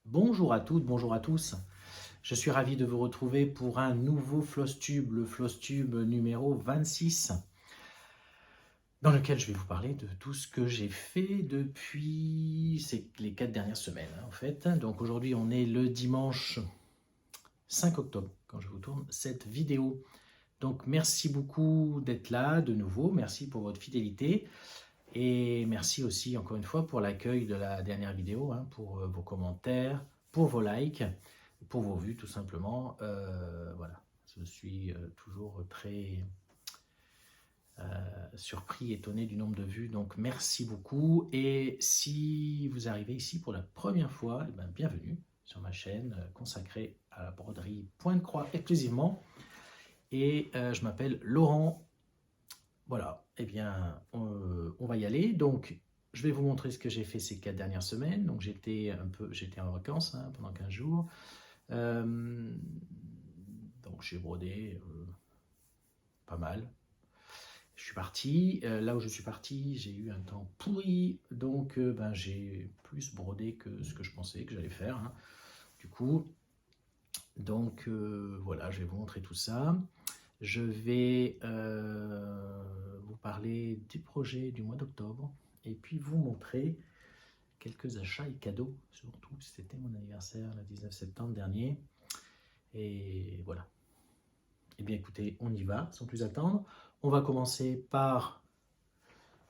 Bonjour à toutes, bonjour à tous. Je suis ravi de vous retrouver pour un nouveau Flosstube, le Flosstube numéro 26, dans lequel je vais vous parler de tout ce que j'ai fait depuis les 4 dernières semaines, en fait. Donc aujourd'hui, on est le dimanche 5 octobre, quand je vous tourne cette vidéo. Donc merci beaucoup d'être là de nouveau, merci pour votre fidélité. Et merci aussi encore une fois pour l'accueil de la dernière vidéo, pour vos commentaires, pour vos likes, pour vos vues tout simplement. Voilà, je suis toujours très surpris, étonné du nombre de vues, donc merci beaucoup. Et si vous arrivez ici pour la première fois, eh bien, bienvenue sur ma chaîne consacrée à la broderie Point de Croix exclusivement. Et je m'appelle Laurent. Voilà, eh bien, on va y aller. Donc, je vais vous montrer ce que j'ai fait ces 4 dernières semaines. Donc, j'étais en vacances pendant 15 jours. Donc, j'ai brodé pas mal. Je suis parti. Là où je suis parti, j'ai eu un temps pourri. Donc, j'ai plus brodé que ce que je pensais que j'allais faire. Du coup, donc, voilà, je vais vous montrer tout ça. Je vais vous parler du projet du mois d'octobre et puis vous montrer quelques achats et cadeaux, surtout c'était mon anniversaire le 19 septembre dernier. Et voilà. Eh bien écoutez, on y va sans plus attendre. On va commencer par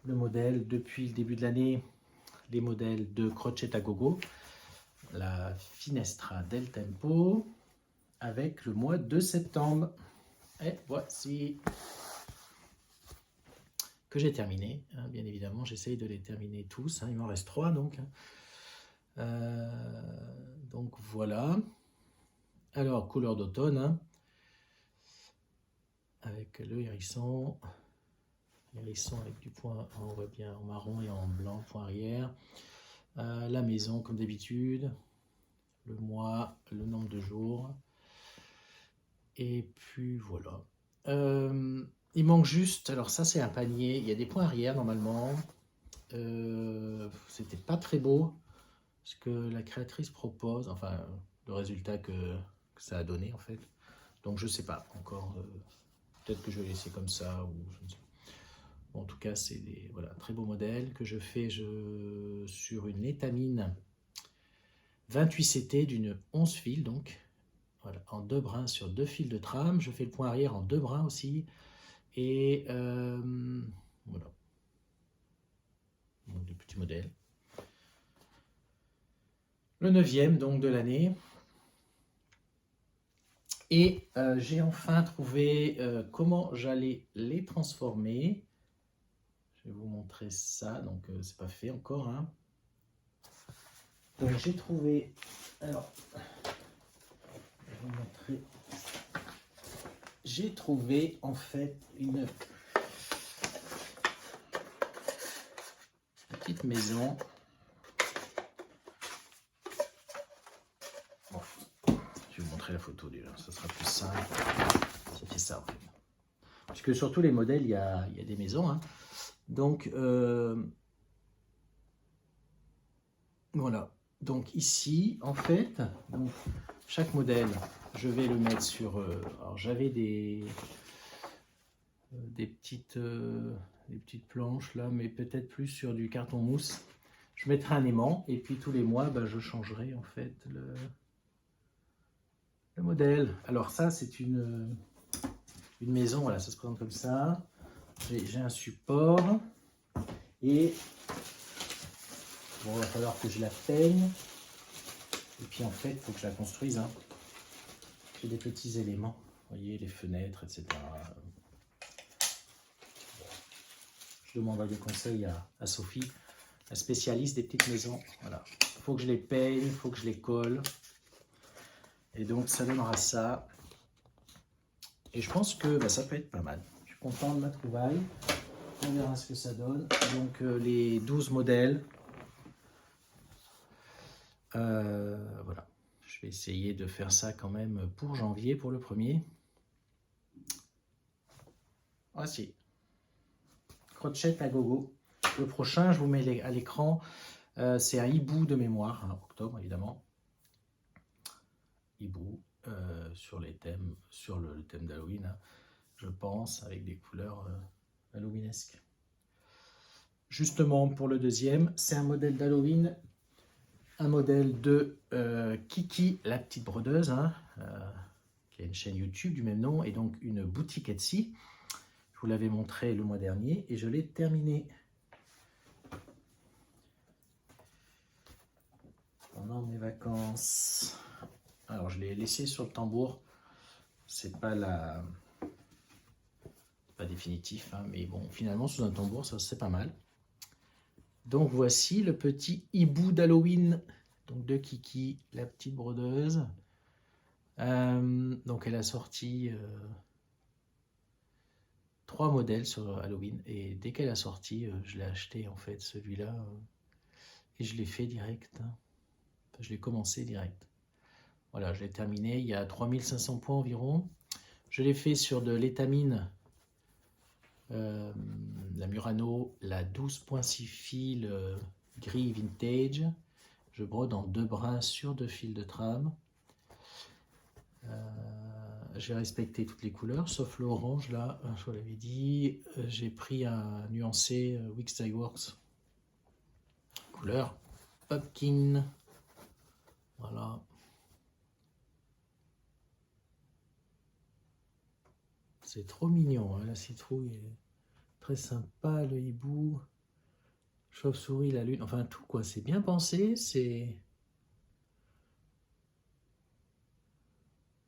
le modèle depuis le début de l'année, les modèles de Crochet à Gogo, la Finestra del Tempo avec le mois de septembre. Et voici que j'ai terminé, bien évidemment, j'essaye de les terminer tous, il m'en reste 3 donc. Donc voilà. Alors, couleur d'automne, avec le hérisson avec du point, on voit bien en marron et en blanc, point arrière. La maison comme d'habitude, le mois, le nombre de jours. Et puis voilà. Il manque juste, alors ça c'est un panier, il y a des points arrière normalement. C'était pas très beau ce que la créatrice propose, enfin le résultat que ça a donné en fait. Donc je sais pas encore, peut-être que je vais laisser comme ça ou je ne sais pas. Bon, en tout cas c'est des voilà, très beaux modèles que je fais sur une étamine 28 CT d'une 11 fils donc. Voilà, en 2 brins sur 2 fils de trame. Je fais le point arrière en 2 brins aussi. Et voilà. Donc des petits modèles. Le 9e donc de l'année. Et j'ai enfin trouvé comment j'allais les transformer. Je vais vous montrer ça. Donc c'est pas fait encore. Donc j'ai trouvé. Alors, je vais vous montrer. J'ai trouvé en fait une petite maison. Bon, je vais vous montrer la photo déjà, ça sera plus simple. Ça fait ça en fait. Parce que sur tous les modèles, il y a des maisons. Donc, voilà. Donc ici, en fait, donc, chaque modèle, je vais le mettre sur... alors j'avais des petites planches là, mais peut-être plus sur du carton mousse. Je mettrai un aimant et puis tous les mois, je changerai en fait le modèle. Alors ça, c'est une maison, voilà, ça se présente comme ça. J'ai un support et bon, il va falloir que je la peigne. Et puis en fait, il faut que je la construise. J'ai des petits éléments, vous voyez, les fenêtres, etc. Je demanderai des conseils à Sophie, la spécialiste des petites maisons. Voilà, il faut que je les peigne, il faut que je les colle. Et donc ça donnera ça. Et je pense que ça peut être pas mal. Je suis content de ma trouvaille. On verra ce que ça donne. Donc les 12 modèles. Voilà. Je vais essayer de faire ça quand même pour janvier, pour le premier. Voici. Crochet à gogo. Le prochain, je vous mets à l'écran. C'est un hibou de mémoire, octobre évidemment. hibou sur le thème d'Halloween, hein, je pense, avec des couleurs halloweenesques. Justement, pour le deuxième, c'est un modèle d'Halloween, un modèle de Kiki, la petite brodeuse, hein, qui a une chaîne YouTube du même nom, et donc une boutique Etsy. Je vous l'avais montré le mois dernier, et je l'ai terminé. Pendant mes vacances. Alors, je l'ai laissé sur le tambour. C'est pas pas définitif, hein, mais bon, finalement, sous un tambour, ça c'est pas mal. Donc, voici le petit hibou d'Halloween, donc de Kiki, la petite brodeuse. Donc, elle a sorti 3 modèles sur Halloween, et dès qu'elle a sorti, je l'ai acheté en fait, celui-là, et je l'ai fait direct. Hein. Enfin, je l'ai commencé direct. Voilà, je l'ai terminé, il y a 3500 points environ. Je l'ai fait sur de l'étamine, la Murano, la 12.6 fil gris vintage. Je brode en 2 brins sur 2 fils de trame. J'ai respecté toutes les couleurs, sauf l'orange, là, je vous l'avais dit. J'ai pris un nuancé Wix Dye Works, couleur Pumpkin. Voilà. C'est trop mignon, hein, la citrouille est très sympa, le hibou, chauve-souris, la lune, enfin tout quoi, c'est bien pensé, c'est...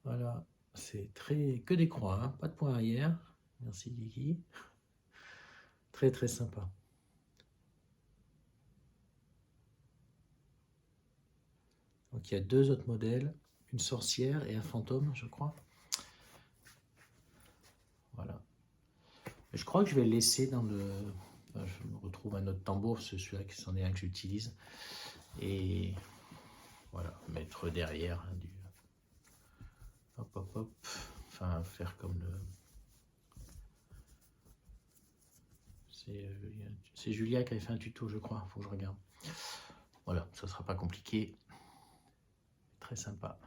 Voilà, c'est très... que des croix, hein, pas de point arrière, merci Guigui, très très sympa. Donc il y a 2 autres modèles, une sorcière et un fantôme, je crois. Voilà. Je crois que je vais le laisser dans le... Je me retrouve un autre tambour, c'est celui-là qui c'en est un que j'utilise. Et voilà, mettre derrière hein, du... Hop, hop, hop. Enfin, faire comme le... C'est Julia qui avait fait un tuto, je crois. Il faut que je regarde. Voilà, ça ne sera pas compliqué. Très sympa.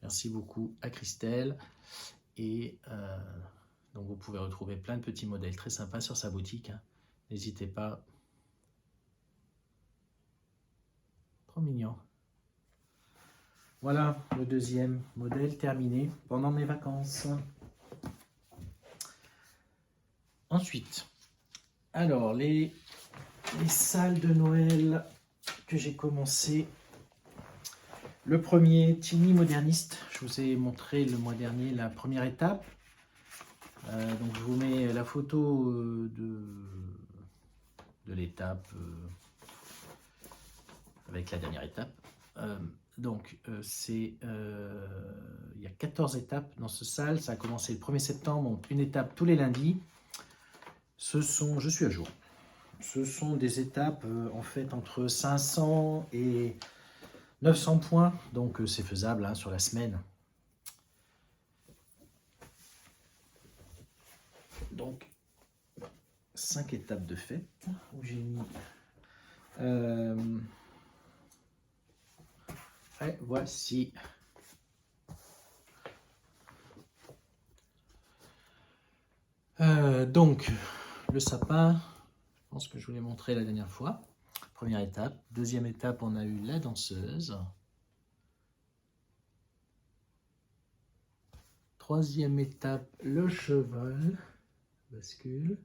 Merci beaucoup à Christelle. Et donc, vous pouvez retrouver plein de petits modèles très sympas sur sa boutique. Hein. N'hésitez pas. Trop mignon. Voilà, le deuxième modèle terminé pendant mes vacances. Ensuite, alors, les salles de Noël que j'ai commencé. Le premier, Tiny Moderniste. Je vous ai montré le mois dernier la première étape. Donc, je vous mets la photo de l'étape avec la dernière étape. Donc, il y a 14 étapes dans ce salle. Ça a commencé le 1er septembre, donc une étape tous les lundis. Je suis à jour. Ce sont des étapes en fait entre 500 et 900 points, donc c'est faisable hein, sur la semaine. Donc, 5 étapes de fête où j'ai mis... et voici. Donc, le sapin, je pense que je vous l'ai montré la dernière fois. Première étape. Deuxième étape, on a eu la danseuse. Troisième étape, le cheval. Bascule.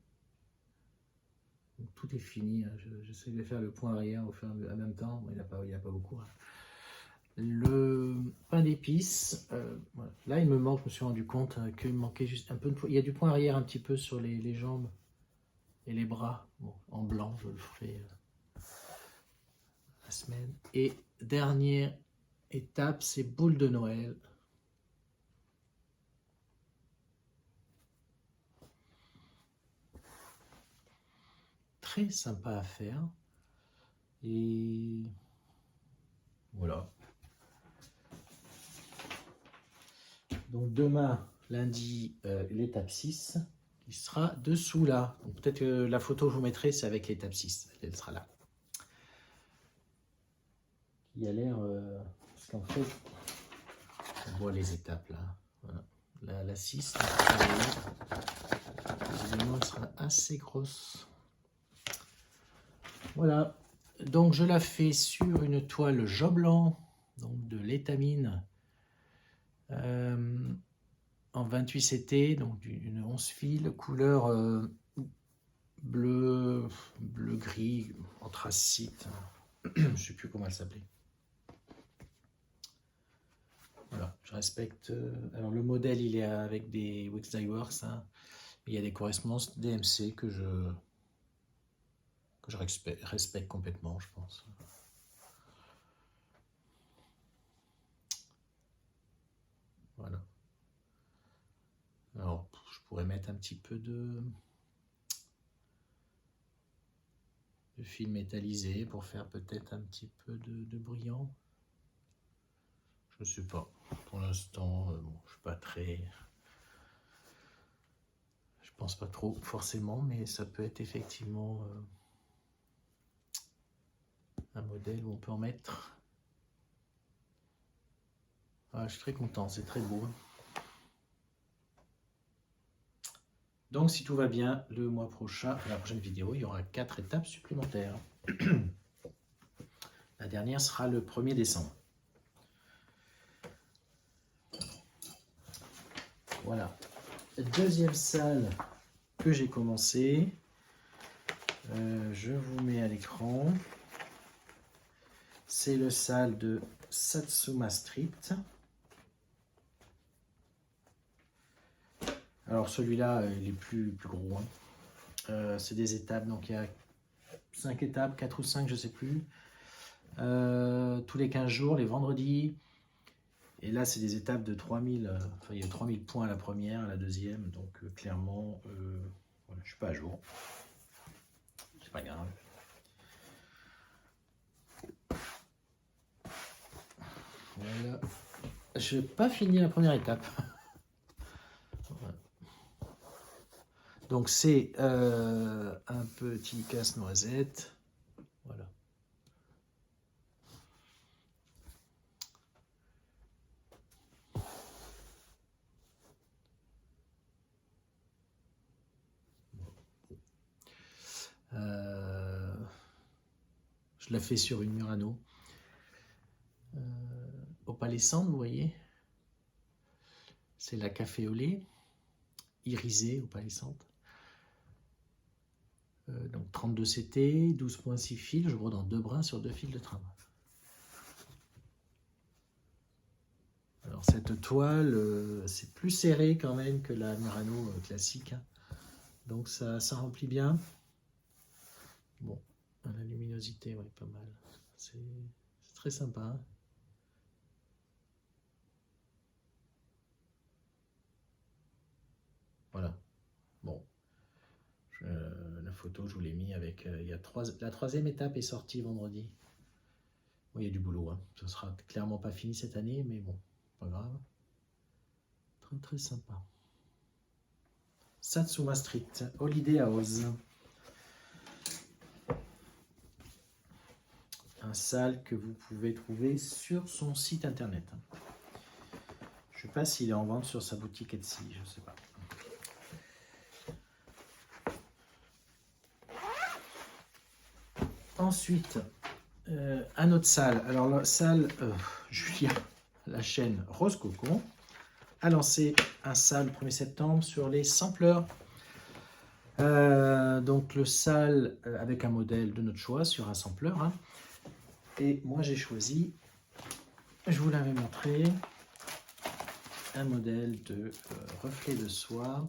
Donc, tout est fini. Hein. J'essaie de faire le point arrière au fur et en même temps. Bon, il n'y a pas beaucoup. Hein. Le pain d'épices. Voilà. Là, il me manque, je me suis rendu compte qu'il me manquait juste un peu de... Il y a du point arrière un petit peu sur les jambes et les bras. Bon, en blanc, je le ferai la semaine. Et dernière étape, c'est boule de Noël. Très sympa à faire. Et voilà. Donc demain, lundi, l'étape 6, qui sera dessous là. Peut-être que la photo que je vous mettrai, c'est avec l'étape 6. Elle sera là. Qui a l'air... parce qu'en fait, voit les étapes là. Voilà. La 6, évidemment, elle sera assez grosse. Voilà. Donc, je la fais sur une toile Joblan, donc de l'étamine, en 28 CT, donc une 11 fils, couleur bleu gris, anthracite. Je ne sais plus comment elle s'appelait. Voilà, je respecte. Alors le modèle, il est avec des Wix Die Works. Hein. Il y a des correspondances DMC que je respecte complètement, je pense. Voilà. Alors, je pourrais mettre un petit peu de fil métallisé pour faire peut-être un petit peu de brillant. Je ne sais pas. Pour l'instant, bon, je suis pas très... Je pense pas trop forcément, mais ça peut être effectivement un modèle où on peut en mettre. Ah, je suis très content, c'est très beau. Donc si tout va bien, le mois prochain, la prochaine vidéo, il y aura 4 étapes supplémentaires. La dernière sera le 1er décembre. Voilà. Deuxième salle que j'ai commencé. Je vous mets à l'écran. C'est le salle de Satsuma Street. Alors celui-là, il est plus gros. Hein. C'est des étapes, donc il y a 5 étapes, 4 ou 5, je ne sais plus. Tous les 15 jours, les vendredis. Et là, c'est des étapes de 3000. Enfin, il y a 3000 points à la première, à la deuxième. Donc clairement, voilà, je ne suis pas à jour. C'est pas grave. Voilà. Je n'ai pas fini la première étape. Voilà. Donc c'est un petit casse-noisette. Voilà. Je la fais sur une Murano. Opalescente, vous voyez. C'est la café au lait. Irisée, opalescente. Donc 32 CT, 12.6 fils. Je brode en 2 brins sur 2 fils de trame. Alors cette toile, c'est plus serré quand même que la Murano classique. Hein. Donc ça remplit bien. Bon, la luminosité, ouais, pas mal. C'est très sympa. Hein. Voilà. Bon. La photo, je vous l'ai mis avec... la 3e étape est sortie vendredi. Bon, il y a du boulot. Hein. Ça sera clairement pas fini cette année, mais bon, pas grave. Très très sympa. Satsuma Street, Holiday House. Un salle que vous pouvez trouver sur son site internet. Je ne sais pas s'il est en vente sur sa boutique Etsy, je ne sais pas. Ensuite, un autre salle. Alors la salle Julia, la chaîne Rose Cocon, a lancé un salle le 1er septembre sur les sampleurs. Donc le salle avec un modèle de notre choix sur un sampleur. Hein. Et moi j'ai choisi, je vous l'avais montré, un modèle de reflet de soie,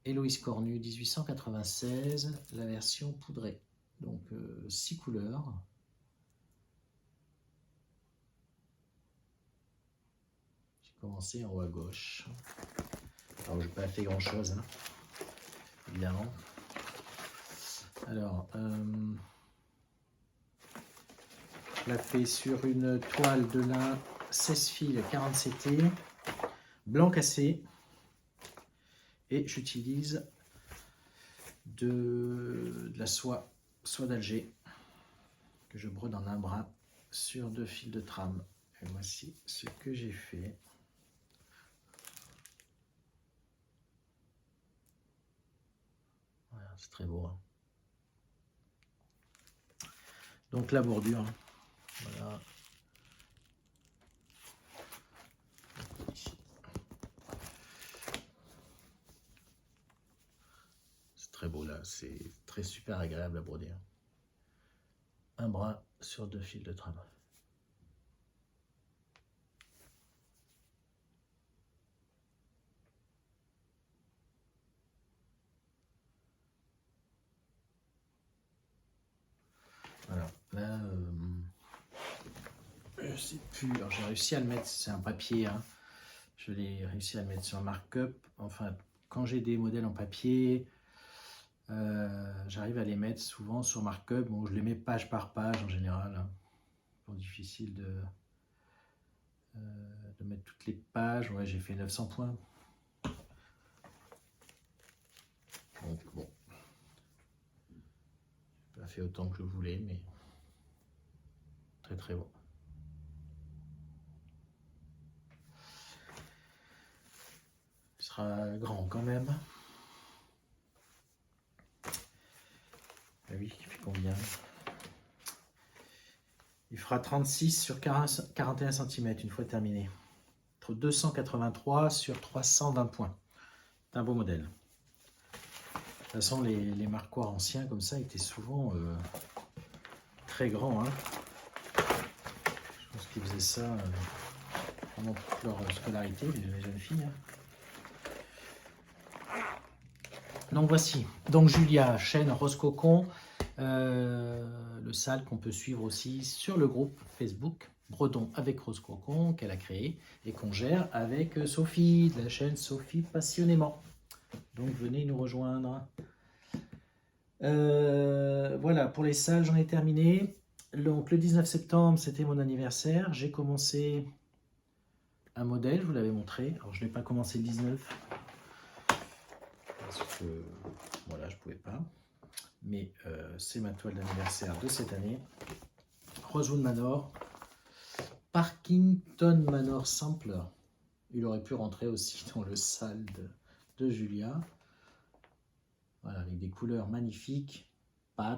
Héloïse Cornu 1896, la version poudrée. Donc 6 couleurs. J'ai commencé en haut à gauche. Alors je n'ai pas fait grand chose, hein, évidemment. Alors, je la fais sur une toile de lin 16 fils 40 CT, blanc cassé. Et j'utilise de la soie d'Alger que je brode en un brin sur 2 fils de trame. Et voici ce que j'ai fait. Voilà, c'est très beau. Hein. Donc la bordure, hein. Voilà. Ici. C'est très beau là, c'est très super agréable à broder. Hein. Un brin sur 2 fils de trame. Voilà, là, je sais plus, alors j'ai réussi à le mettre, c'est un papier, hein. Je l'ai réussi à le mettre sur markup. Enfin, quand j'ai des modèles en papier, j'arrive à les mettre souvent sur markup. Bon, je les mets page par page en général. Hein. C'est difficile de mettre toutes les pages. Ouais, j'ai fait 900 points. Donc bon, pas fait autant que je voulais, mais très très bon. Il sera grand quand même. Ah oui, il fait combien? Il fera 36 sur 41 cm une fois terminé. Entre 283 sur 320 points. C'est un beau modèle. De toute façon, les marquoirs anciens comme ça étaient souvent très grands. Hein. Je pense qu'ils faisaient ça pendant toute leur scolarité, les jeunes filles. Hein. Donc voici. Donc Julia, chaîne Rose Cocon, le sale qu'on peut suivre aussi sur le groupe Facebook Bredon avec Rose Cocon qu'elle a créé et qu'on gère avec Sophie de la chaîne Sophie Passionnément. Donc venez nous rejoindre. Voilà, pour les salles, j'en ai terminé. Donc le 19 septembre, c'était mon anniversaire. J'ai commencé un modèle, je vous l'avais montré. Alors je n'ai pas commencé le 19 parce que voilà, je ne pouvais pas. Mais c'est ma toile d'anniversaire de cette année. Rosewood Manor, Parkington Manor Sampler. Il aurait pu rentrer aussi dans le sale de Julia. Voilà, avec des couleurs magnifiques. Pas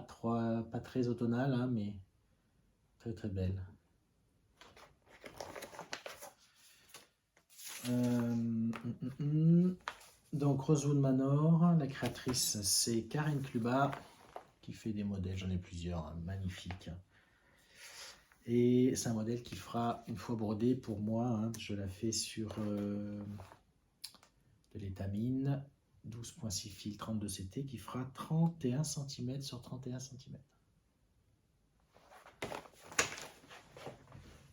très automnales, hein, mais très très belles. Donc Rosewood Manor, la créatrice c'est Karen Kluba qui fait des modèles, j'en ai plusieurs, hein, magnifiques. Et c'est un modèle qui fera une fois brodé pour moi, hein, je la fais sur de l'étamine, 12.6 fil 32 CT qui fera 31 cm sur 31 cm.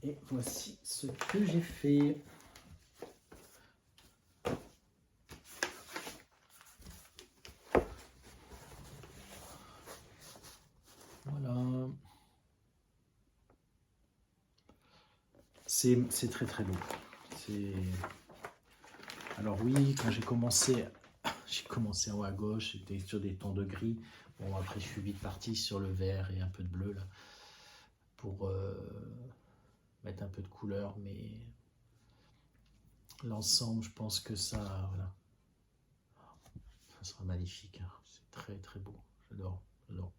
Et voici ce que j'ai fait. Voilà. C'est très très beau. Alors oui, quand j'ai commencé en haut à gauche, j'étais sur des tons de gris. Bon, après je suis vite parti sur le vert et un peu de bleu là, pour mettre un peu de couleur, mais l'ensemble, je pense que ça, voilà, ça sera magnifique. Hein. C'est très très beau. J'adore, j'adore.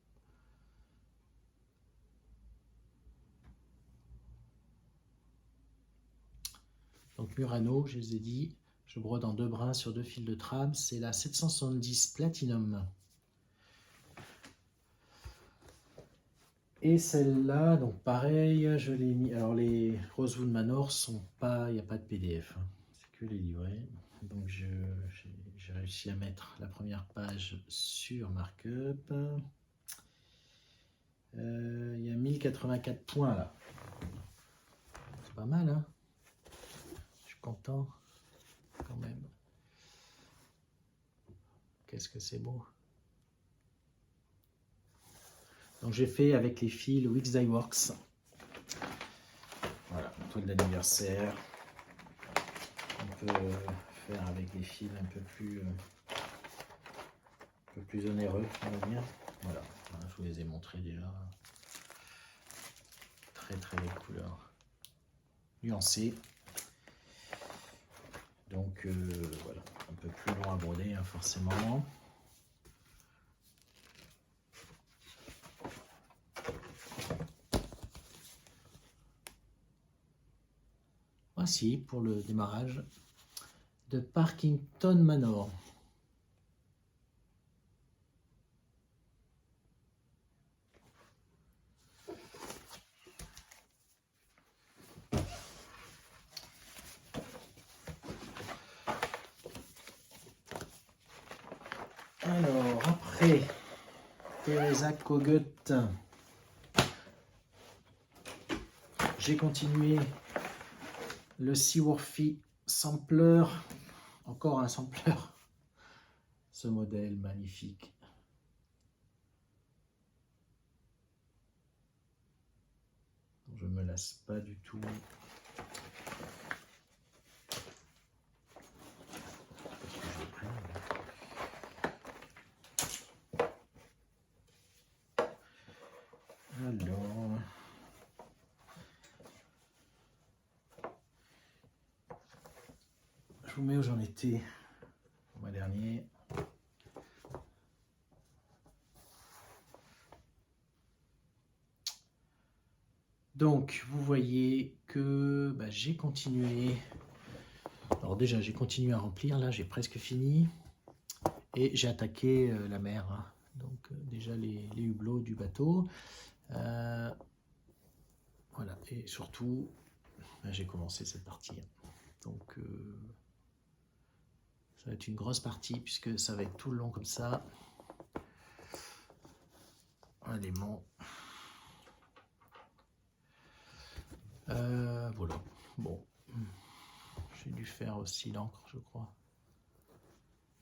Donc Murano, je les ai dit, je brode en 2 brins sur 2 fils de trame. C'est la 770 Platinum. Et celle-là, donc pareil, je l'ai mis. Alors les Rosewood Manor sont pas, il n'y a pas de PDF, hein. C'est que les livrets. Donc j'ai réussi à mettre la première page sur markup. Il y a 1084 points là. C'est pas mal, hein. Je suis content quand même. Qu'est-ce que c'est beau. Donc j'ai fait avec les fils Wix Dye Works. Voilà, toile d'anniversaire. On peut faire avec des fils un peu plus onéreux, on va dire. Voilà, je vous les ai montrés déjà. Très très belle couleur. nuancé. Donc voilà, un peu plus long à broder hein, forcément. Voici pour le démarrage de Parkington Manor. Alors, après Teresa Kogut, j'ai continué le Seaworthy Sampler. Encore un sampler. Ce modèle magnifique. Je ne me lasse pas du tout. Alors, je vous mets où j'en étais le mois dernier. Donc, vous voyez que j'ai continué. Alors déjà, j'ai continué à remplir. Là, j'ai presque fini. Et j'ai attaqué la mer. Hein. Donc, déjà les hublots du bateau. Voilà. Et surtout, j'ai commencé cette partie. Donc, ça va être une grosse partie puisque ça va être tout le long comme ça. Un élément. Voilà. Bon. J'ai dû faire aussi l'encre, je crois.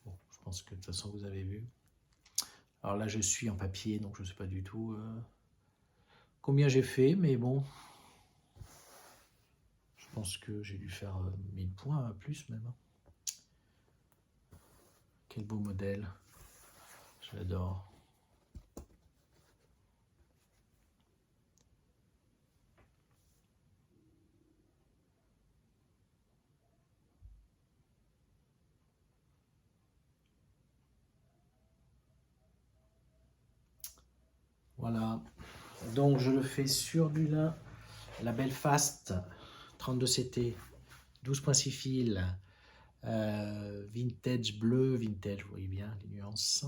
Bon, je pense que de toute façon, vous avez vu. Alors là, je suis en papier, donc je ne sais pas du tout combien j'ai fait, mais bon. Je pense que j'ai dû faire 1000 points, plus même. Quel beau modèle. Je l'adore. Voilà. Donc je le fais sur du lin. La Belfast 32 CT, 12.6 fils. Vintage bleu, vintage, vous voyez bien les nuances.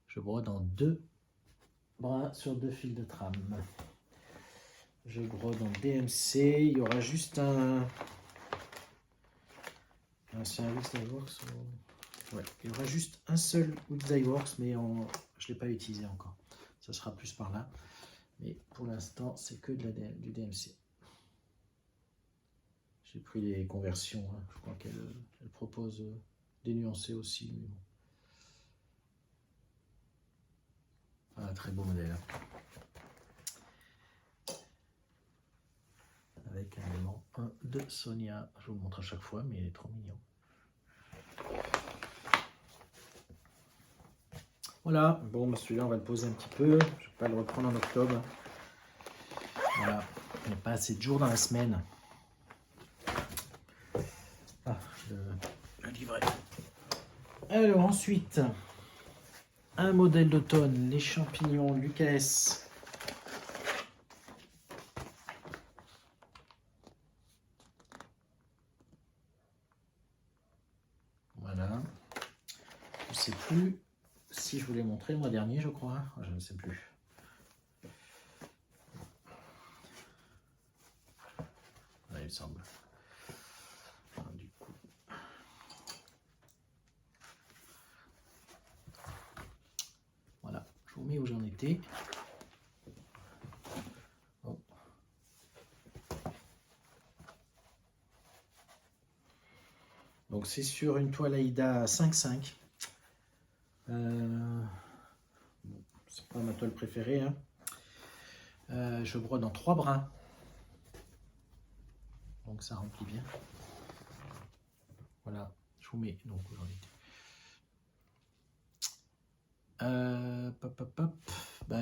Je brode en 2 bras sur 2 fils de trame. Je brode en DMC. Il y aura juste un service Dyeworks. Ouais, il y aura juste un seul Dyeworks, mais je ne l'ai pas utilisé encore. Ça sera plus par là. Mais pour l'instant, c'est que du DMC. J'ai pris les conversions. Hein. Je crois qu'elle propose des nuancés aussi. Mais bon. Ah, très beau modèle. Avec un élément 1 de Sonia. Je vous le montre à chaque fois, mais il est trop mignon. Voilà, bon, celui-là, on va le poser un petit peu. Je ne vais pas le reprendre en octobre. Voilà, il n'y a pas assez de jours dans la semaine. Ah, le livret. Alors, ensuite, un modèle d'automne, les champignons Lucas. Voilà. Je ne sais plus si je vous l'ai montré le mois dernier, je crois. Je ne sais plus. Là, il me semble. Du coup. Voilà, je vous mets où j'en étais. Oh. Donc c'est sur une toile Aïda 5,5. C'est pas ma toile préférée. Hein. Je brode en 3 brins. Donc ça remplit bien. Voilà, je vous mets donc où j'en étais.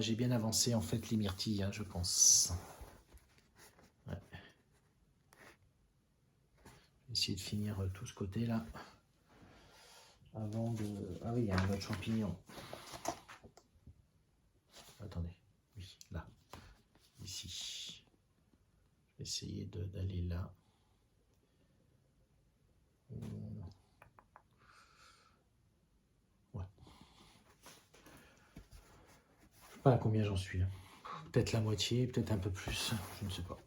J'ai bien avancé en fait les myrtilles, hein, je pense. Ouais. essayer de finir tout ce côté-là. Avant de... Ah oui, il y a un autre champignon. Attendez. Oui, là. Ici. Je vais essayer d'aller là. Ouais. Je sais pas à combien j'en suis. Peut-être la moitié, peut-être un peu plus. Je ne sais pas.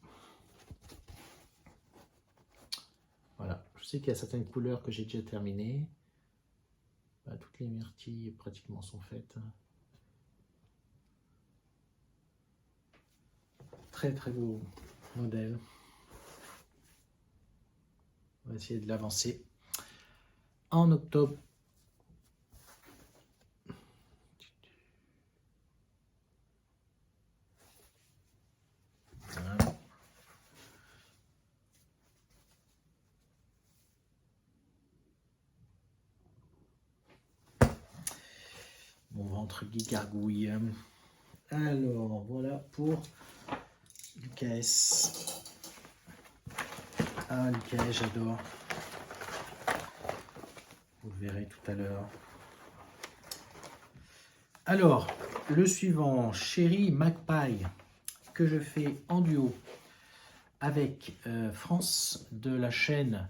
Voilà. Je sais qu'il y a certaines couleurs que j'ai déjà terminées. Bah, toutes les myrtilles pratiquement sont faites. Très très beau modèle. On va essayer de l'avancer en octobre. Voilà. Mon ventre qui gargouille. Alors voilà pour l'UKS. Ah, l'UKS, j'adore. Vous le verrez tout à l'heure. Alors, le suivant, Cherry Magpie, que je fais en duo avec France de la chaîne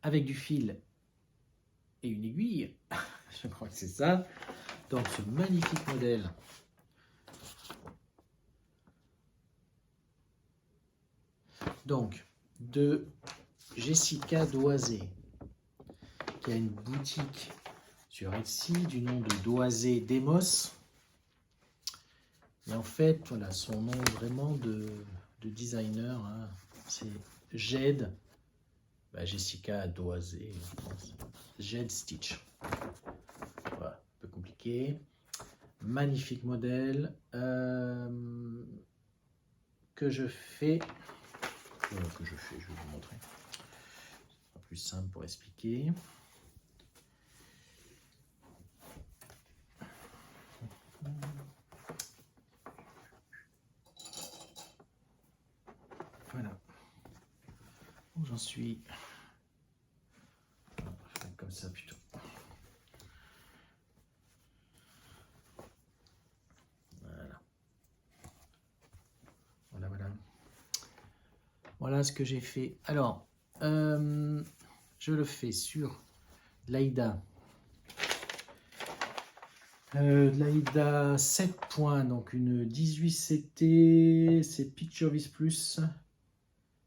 avec du fil et une aiguille. Je crois que c'est ça. Donc, ce magnifique modèle. Donc, de Jessica Doisé, qui a une boutique sur Etsy du nom de Doisé Demos. Et en fait, voilà, son nom vraiment de designer, hein, c'est Jade, Jessica Doisé, Jade Stitch. Voilà, un peu compliqué. Magnifique modèle que je fais. Je vais vous montrer. Ce sera plus simple pour expliquer. Voilà. Où j'en suis. On va faire comme ça plutôt. Voilà. Voilà, voilà. Voilà ce que j'ai fait. Alors, je le fais sur l'Aïda. L'Aïda 7 points, donc une 18CT, c'est Picturevis Plus,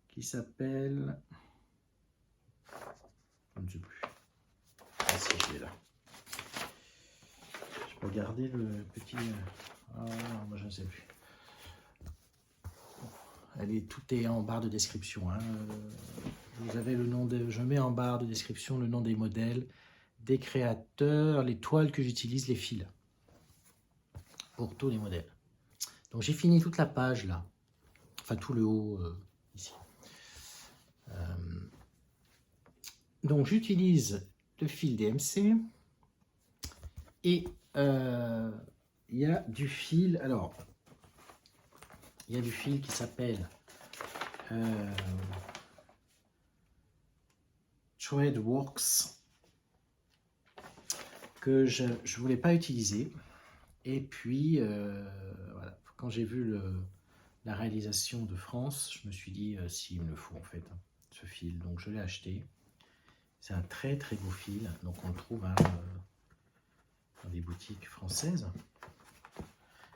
qui s'appelle... Je ne sais plus. Ah si, je l'ai là. Je peux regarder le petit... Ah, moi je ne sais plus. Tout est en barre de description. Hein. Vous avez le nom de... Je mets en barre de description le nom des modèles, des créateurs, les toiles que j'utilise, les fils. Pour tous les modèles. Donc j'ai fini toute la page là. Enfin tout le haut ici. Donc j'utilise le fil DMC. Et il y a du fil. Alors, il y a du fil qui s'appelle Threadworks, que je ne voulais pas utiliser. Et puis, voilà, quand j'ai vu la réalisation de France, je me suis dit, s'il me le faut en fait, hein, ce fil. Donc je l'ai acheté. C'est un très très beau fil. Donc on le trouve hein, dans des boutiques françaises.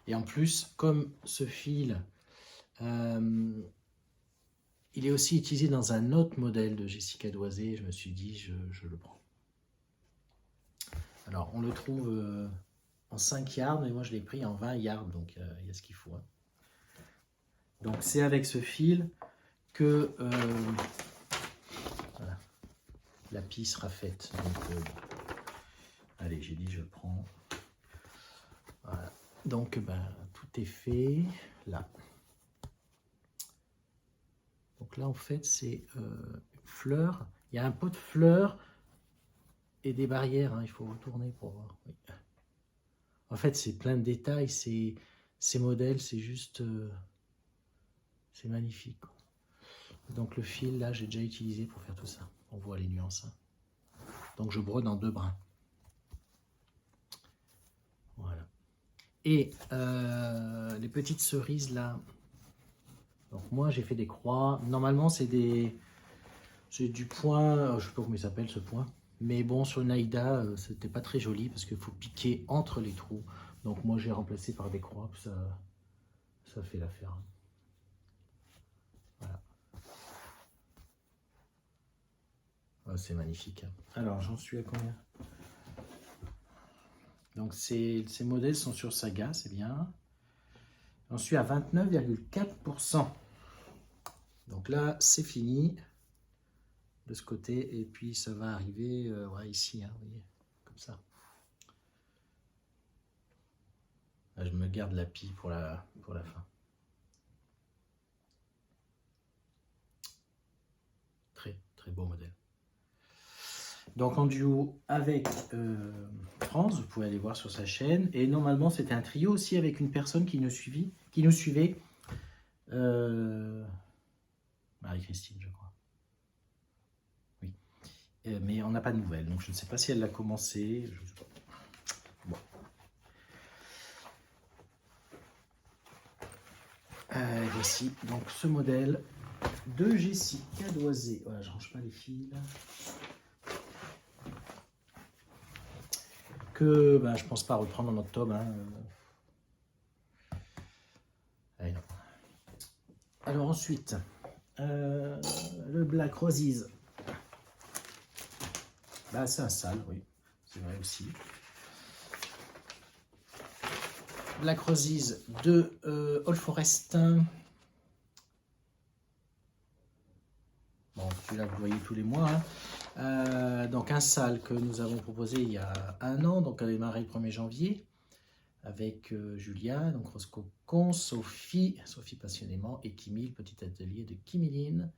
Et en plus, comme ce fil, il est aussi utilisé dans un autre modèle de Jessica Doisé, je me suis dit, je le prends. Alors, on le trouve en 5 yards, mais moi je l'ai pris en 20 yards, donc il y a ce qu'il faut. Hein. Donc, c'est avec ce fil que voilà, la pie sera faite. Donc, allez, j'ai dit, je le prends. Voilà. Donc, tout est fait là. Donc là, en fait, c'est fleurs. Il y a un pot de fleurs et des barrières. Hein. Il faut retourner pour voir. Oui. En fait, c'est plein de détails. Ces modèles, c'est juste... c'est magnifique. Donc le fil, là, j'ai déjà utilisé pour faire tout ça. On voit les nuances. Hein. Donc je brode en 2 brins. Voilà. Et les petites cerises, là. Donc moi, j'ai fait des croix. Normalement, c'est du point, je sais pas comment il s'appelle ce point. Mais bon, sur une Aïda, c'était pas très joli parce qu'il faut piquer entre les trous. Donc moi, j'ai remplacé par des croix. Ça fait l'affaire. Voilà. Oh, c'est magnifique. Alors, j'en suis à combien? Donc, ces modèles sont sur Saga, c'est bien. J'en suis à 29,4%. Donc là, c'est fini de ce côté. Et puis, ça va arriver ouais, ici, hein, vous voyez, comme ça. Là, je me garde la pie pour la fin. Très, très beau modèle. Donc en duo avec France, vous pouvez aller voir sur sa chaîne. Et normalement, c'était un trio aussi avec une personne qui nous suivait. Marie-Christine, je crois. Oui. Mais on n'a pas de nouvelles. Donc je ne sais pas si elle l'a commencé. Je sais pas. Bon. Voici donc ce modèle de Jessica Doisé. Voilà, je ne range pas les fils. Que ben, je pense pas reprendre en octobre. Hein. Allez, non. Alors ensuite, le Black Roses. Bah, c'est un sale, oui. C'est vrai aussi. Black Roses de All Forest. Bon, celui-là, vous voyez tous les mois. Hein. Donc, un sale que nous avons proposé il y a 1 an. Donc, elle a démarré le 1er janvier. Avec Julia, donc Rose Cocon, Sophie passionnément, et Kimi, le petit atelier de Kimiline.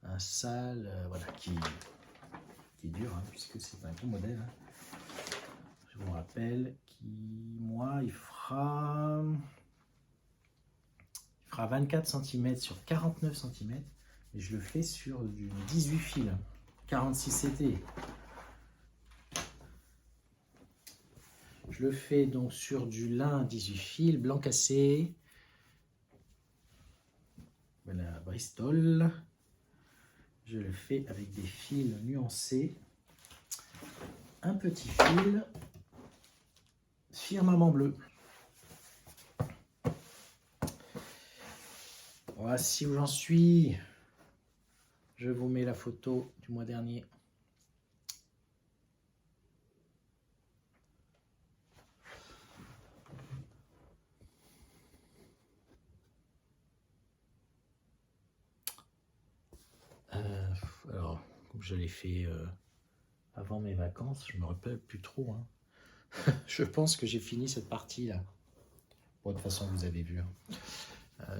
Un sale, voilà, qui est dur, hein, puisque c'est un bon modèle. Hein. Je vous rappelle moi, il fera 24 cm sur 49 cm, et je le fais sur du 18 fils, 46 CT. Je le fais donc sur du lin 18 fils, blanc cassé. Voilà, Bristol. Je le fais avec des fils nuancés. Un petit fil. Firmament bleu. Voici où j'en suis. Je vous mets la photo du mois dernier. Alors, comme je l'ai fait avant mes vacances, je me rappelle plus trop. Hein. Je pense que j'ai fini cette partie-là. Bon, de toute façon, vous avez vu. Hein.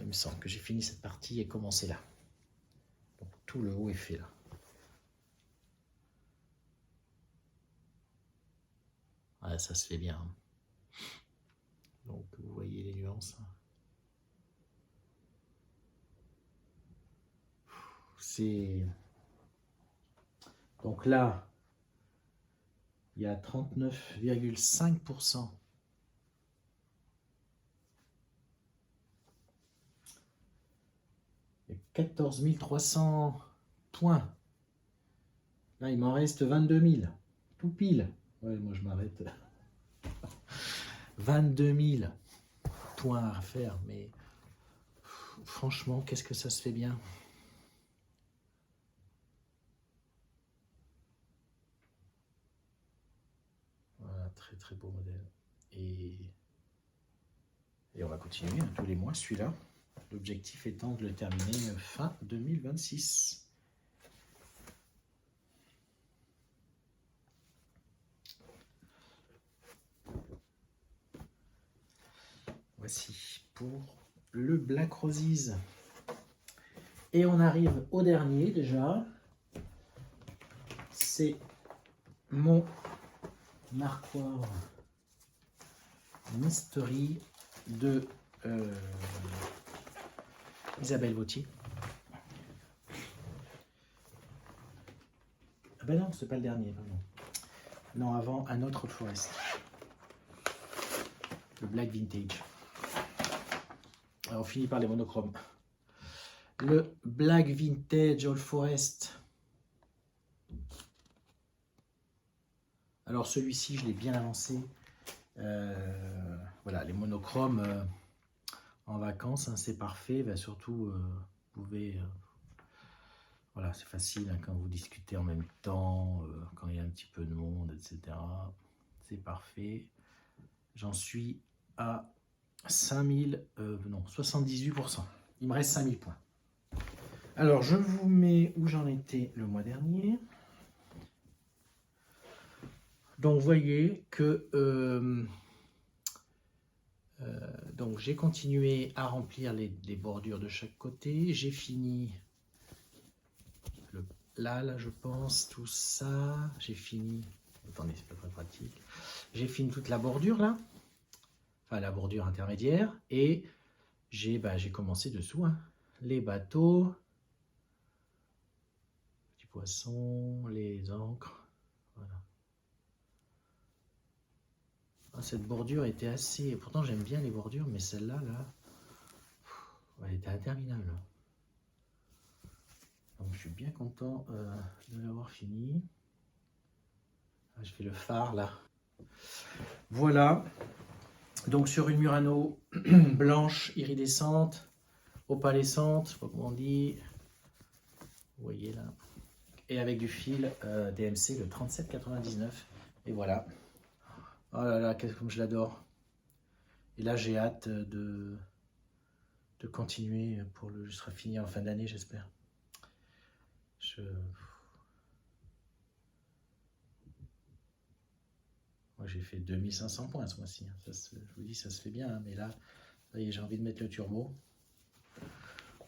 Il me semble que j'ai fini cette partie et commencé là. Donc, tout le haut est fait là. Ouais, ça se fait bien. Donc, vous voyez les nuances. C'est... Donc là, il y a 39,5%. Il y a 14 300 points. Là, il m'en reste 22 000. Tout pile. Ouais, moi, je m'arrête. 22 000 points à faire. Mais franchement, qu'est-ce que ça se fait bien. Voilà, très très beau modèle. Et on va continuer hein, tous les mois celui-là. L'objectif étant de le terminer fin 2026. Voici pour le Black Roses. Et on arrive au dernier déjà. C'est mon narquois Mystery de Isabelle Vautier. Ah ben non, c'est pas le dernier, pardon. Non, avant, un autre Old Forest. Le Black Vintage. Alors, on finit par les monochromes. Le Black Vintage Old Forest. Alors, celui-ci, je l'ai bien avancé. Voilà, les monochromes en vacances, hein, c'est parfait. Ben, surtout, vous pouvez... voilà, c'est facile hein, quand vous discutez en même temps, quand il y a un petit peu de monde, etc. C'est parfait. J'en suis à 5000, non, 78%. Il me reste 5000 points. Alors, je vous mets où j'en étais le mois dernier. Donc, vous voyez que donc j'ai continué à remplir les bordures de chaque côté. J'ai fini là, je pense, tout ça. J'ai fini. Attendez, c'est pas très pratique. J'ai fini toute la bordure là, enfin la bordure intermédiaire, et j'ai commencé dessous. Hein. Les bateaux, petits poissons, les ancres. Voilà. Ah, cette bordure était assez. Pourtant, j'aime bien les bordures, mais celle-là, elle était interminable. Donc, je suis bien content de l'avoir fini. Ah, je fais le phare là. Voilà. Donc, sur une Murano blanche, iridescente, opalescente, je sais pas comment on dit. Vous voyez là. Et avec du fil DMC le 37,99. Et voilà. Oh là là, comme je l'adore. Et là, j'ai hâte de continuer pour le. Je serai fini en fin d'année, j'espère. Moi, j'ai fait 2500 points ce mois-ci. Je vous dis, ça se fait bien. Hein, mais là, ça y est, j'ai envie de mettre le turbo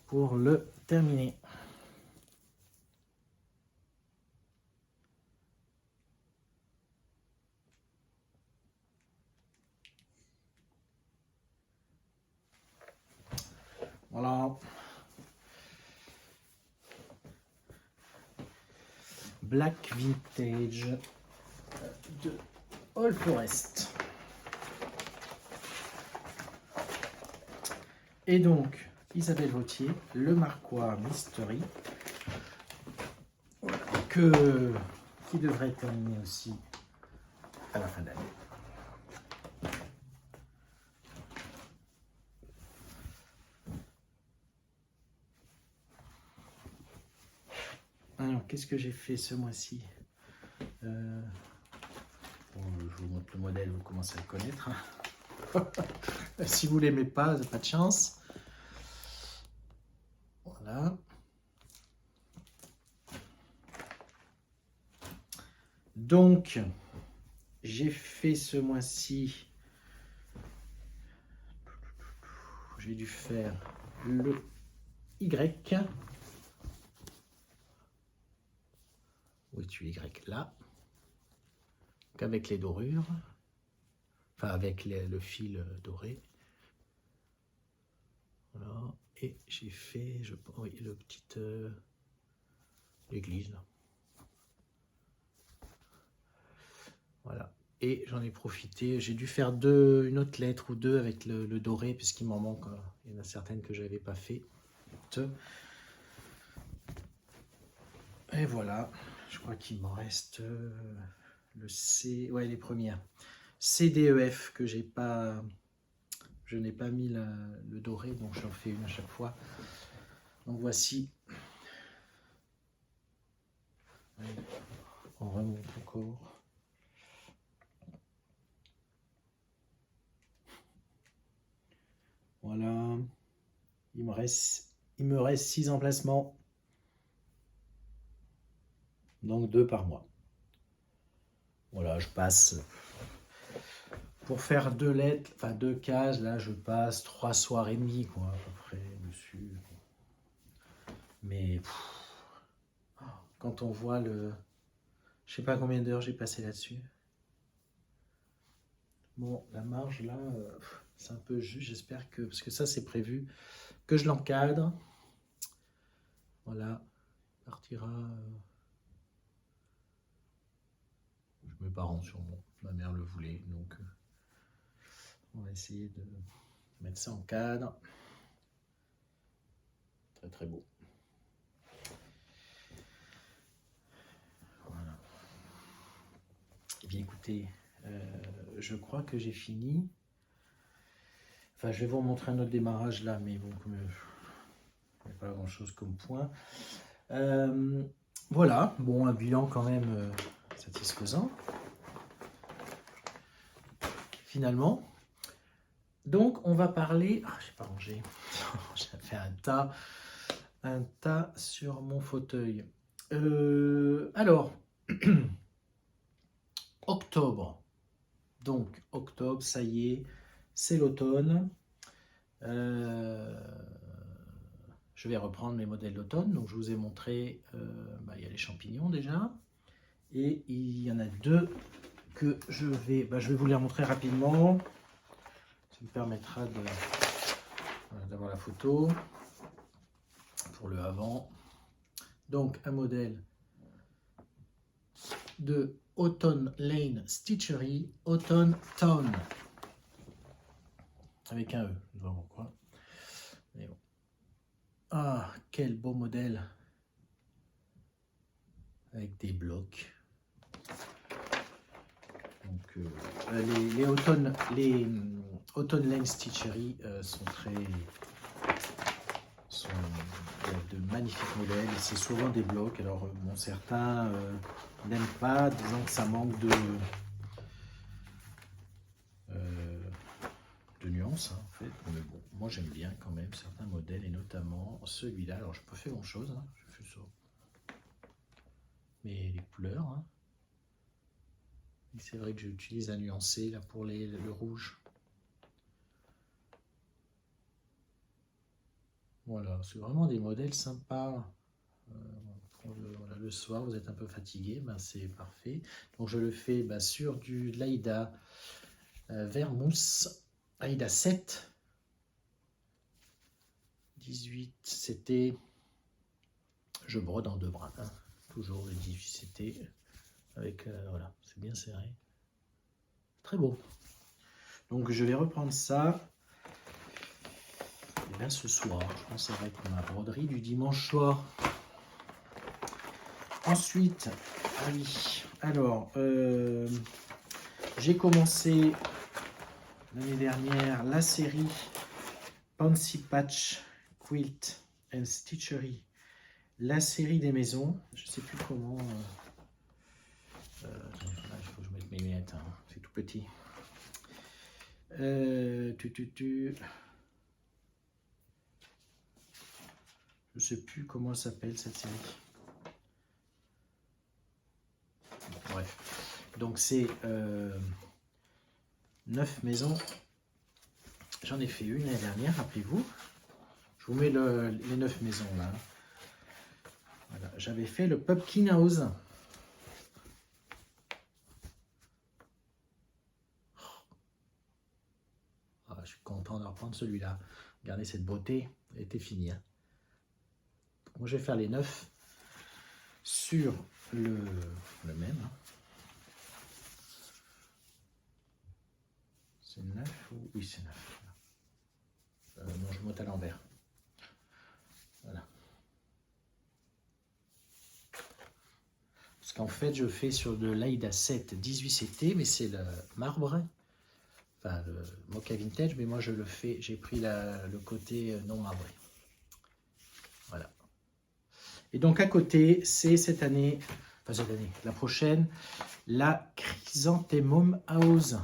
pour le terminer. Voilà. Black Vintage de Old Forest. Et donc, Isabelle Vautier, le Marquois Mystery, qui devrait terminer aussi à la fin d'année. Alors, qu'est-ce que j'ai fait ce mois-ci bon, je vous montre le modèle, vous commencez à le connaître. Si vous ne l'aimez pas de chance. Voilà. Donc, j'ai fait ce mois-ci, j'ai dû faire le Y. Où est-tu Y là? Avec les dorures, enfin avec le fil doré. Voilà. Et j'ai fait, oui, le petit l'église là. Voilà. Et j'en ai profité. J'ai dû faire une autre lettre ou deux avec le doré, puisqu'il m'en manque. Il y en a certaines que je n'avais pas fait. Et voilà. Je crois qu'il m'en reste le C. Ouais, les premières. C, D, E, F que j'ai pas. Je n'ai pas mis le doré, donc j'en fais une à chaque fois. Donc voici. On remonte encore. Voilà. Il me reste 6 emplacements. Donc 2 par mois. Voilà, je passe. Pour faire 2 lettres, enfin 2 cases, là je passe 3 soirs et demi, quoi, à peu près dessus. Mais quand on voit le. Je sais pas combien d'heures j'ai passé là-dessus. Bon, la marge là, c'est un peu juste, j'espère que. Parce que ça c'est prévu que je l'encadre. Voilà, partira. Mes parents sûrement, ma mère le voulait, donc on va essayer de mettre ça en cadre. Très très beau. Voilà. Eh bien écoutez, je crois que j'ai fini. Enfin, je vais vous montrer un autre démarrage là, mais bon, il n'y a pas grand chose comme point. Voilà, bon, un bilan quand même satisfaisant. Finalement. Donc, on va parler... Ah, j'ai pas rangé. J'ai fait un tas sur mon fauteuil. Alors, octobre. Donc, octobre, ça y est, c'est l'automne. Je vais reprendre mes modèles d'automne. Donc, je vous ai montré, il y a les champignons déjà. Et il y en a deux que je vais vous les montrer rapidement. Ça me permettra d'avoir la photo pour le avant. Donc, un modèle de Autumn Lane Stitchery, Autumn Town. Avec un E, je ne sais pas pourquoi. Mais bon. Ah, quel beau modèle. Avec des blocs. Donc, les Autumn Lane Stitchery sont de magnifiques modèles. C'est souvent des blocs. Alors, bon, certains n'aiment pas, disant que ça manque de nuances, hein, en fait. Mais bon, moi j'aime bien quand même certains modèles, et notamment celui-là. Alors, je n'ai pas fait grand-chose, hein. Je fais ça. Mais les couleurs, hein. C'est vrai que j'utilise un nuancé là pour le rouge. Voilà, c'est vraiment des modèles sympas. Voilà, le soir, vous êtes un peu fatigué, ben c'est parfait. Donc je le fais sur de l'Aïda vert mousse, Aïda 7. 18, c'était... Je brode en deux brins, hein. Toujours le 18, c'était... Avec, voilà, c'est bien serré. Très beau. Donc je vais reprendre ça. Et bien ce soir, je pense que ça va être ma broderie du dimanche soir. Ensuite, ah oui, alors, j'ai commencé l'année dernière la série Pansy Patch Quilt and Stitchery, la série des maisons. Je sais plus comment. Il faut que je mette mes lunettes, hein. C'est tout petit. Je sais plus comment elle s'appelle cette série. Bon, bref. Donc c'est 9 maisons. J'en ai fait une l'année dernière, rappelez-vous. Je vous mets les 9 maisons là. Voilà. J'avais fait le Pumpkin House. Ah, je suis content de reprendre celui-là. Regardez cette beauté, elle était finie, hein. Moi, je vais faire les 9 sur le même. Hein. C'est 9 ou... Oui, c'est 9. Non, je monte à l'envers. Voilà. Parce qu'en fait, je fais sur de l'Aïda 7 18 CT, mais c'est le marbre. Enfin, le Mocha Vintage, mais moi, je le fais... J'ai pris le côté non marbré. Voilà. Et donc, à côté, c'est cette année... Enfin, cette année, la prochaine, la Chrysanthemum House.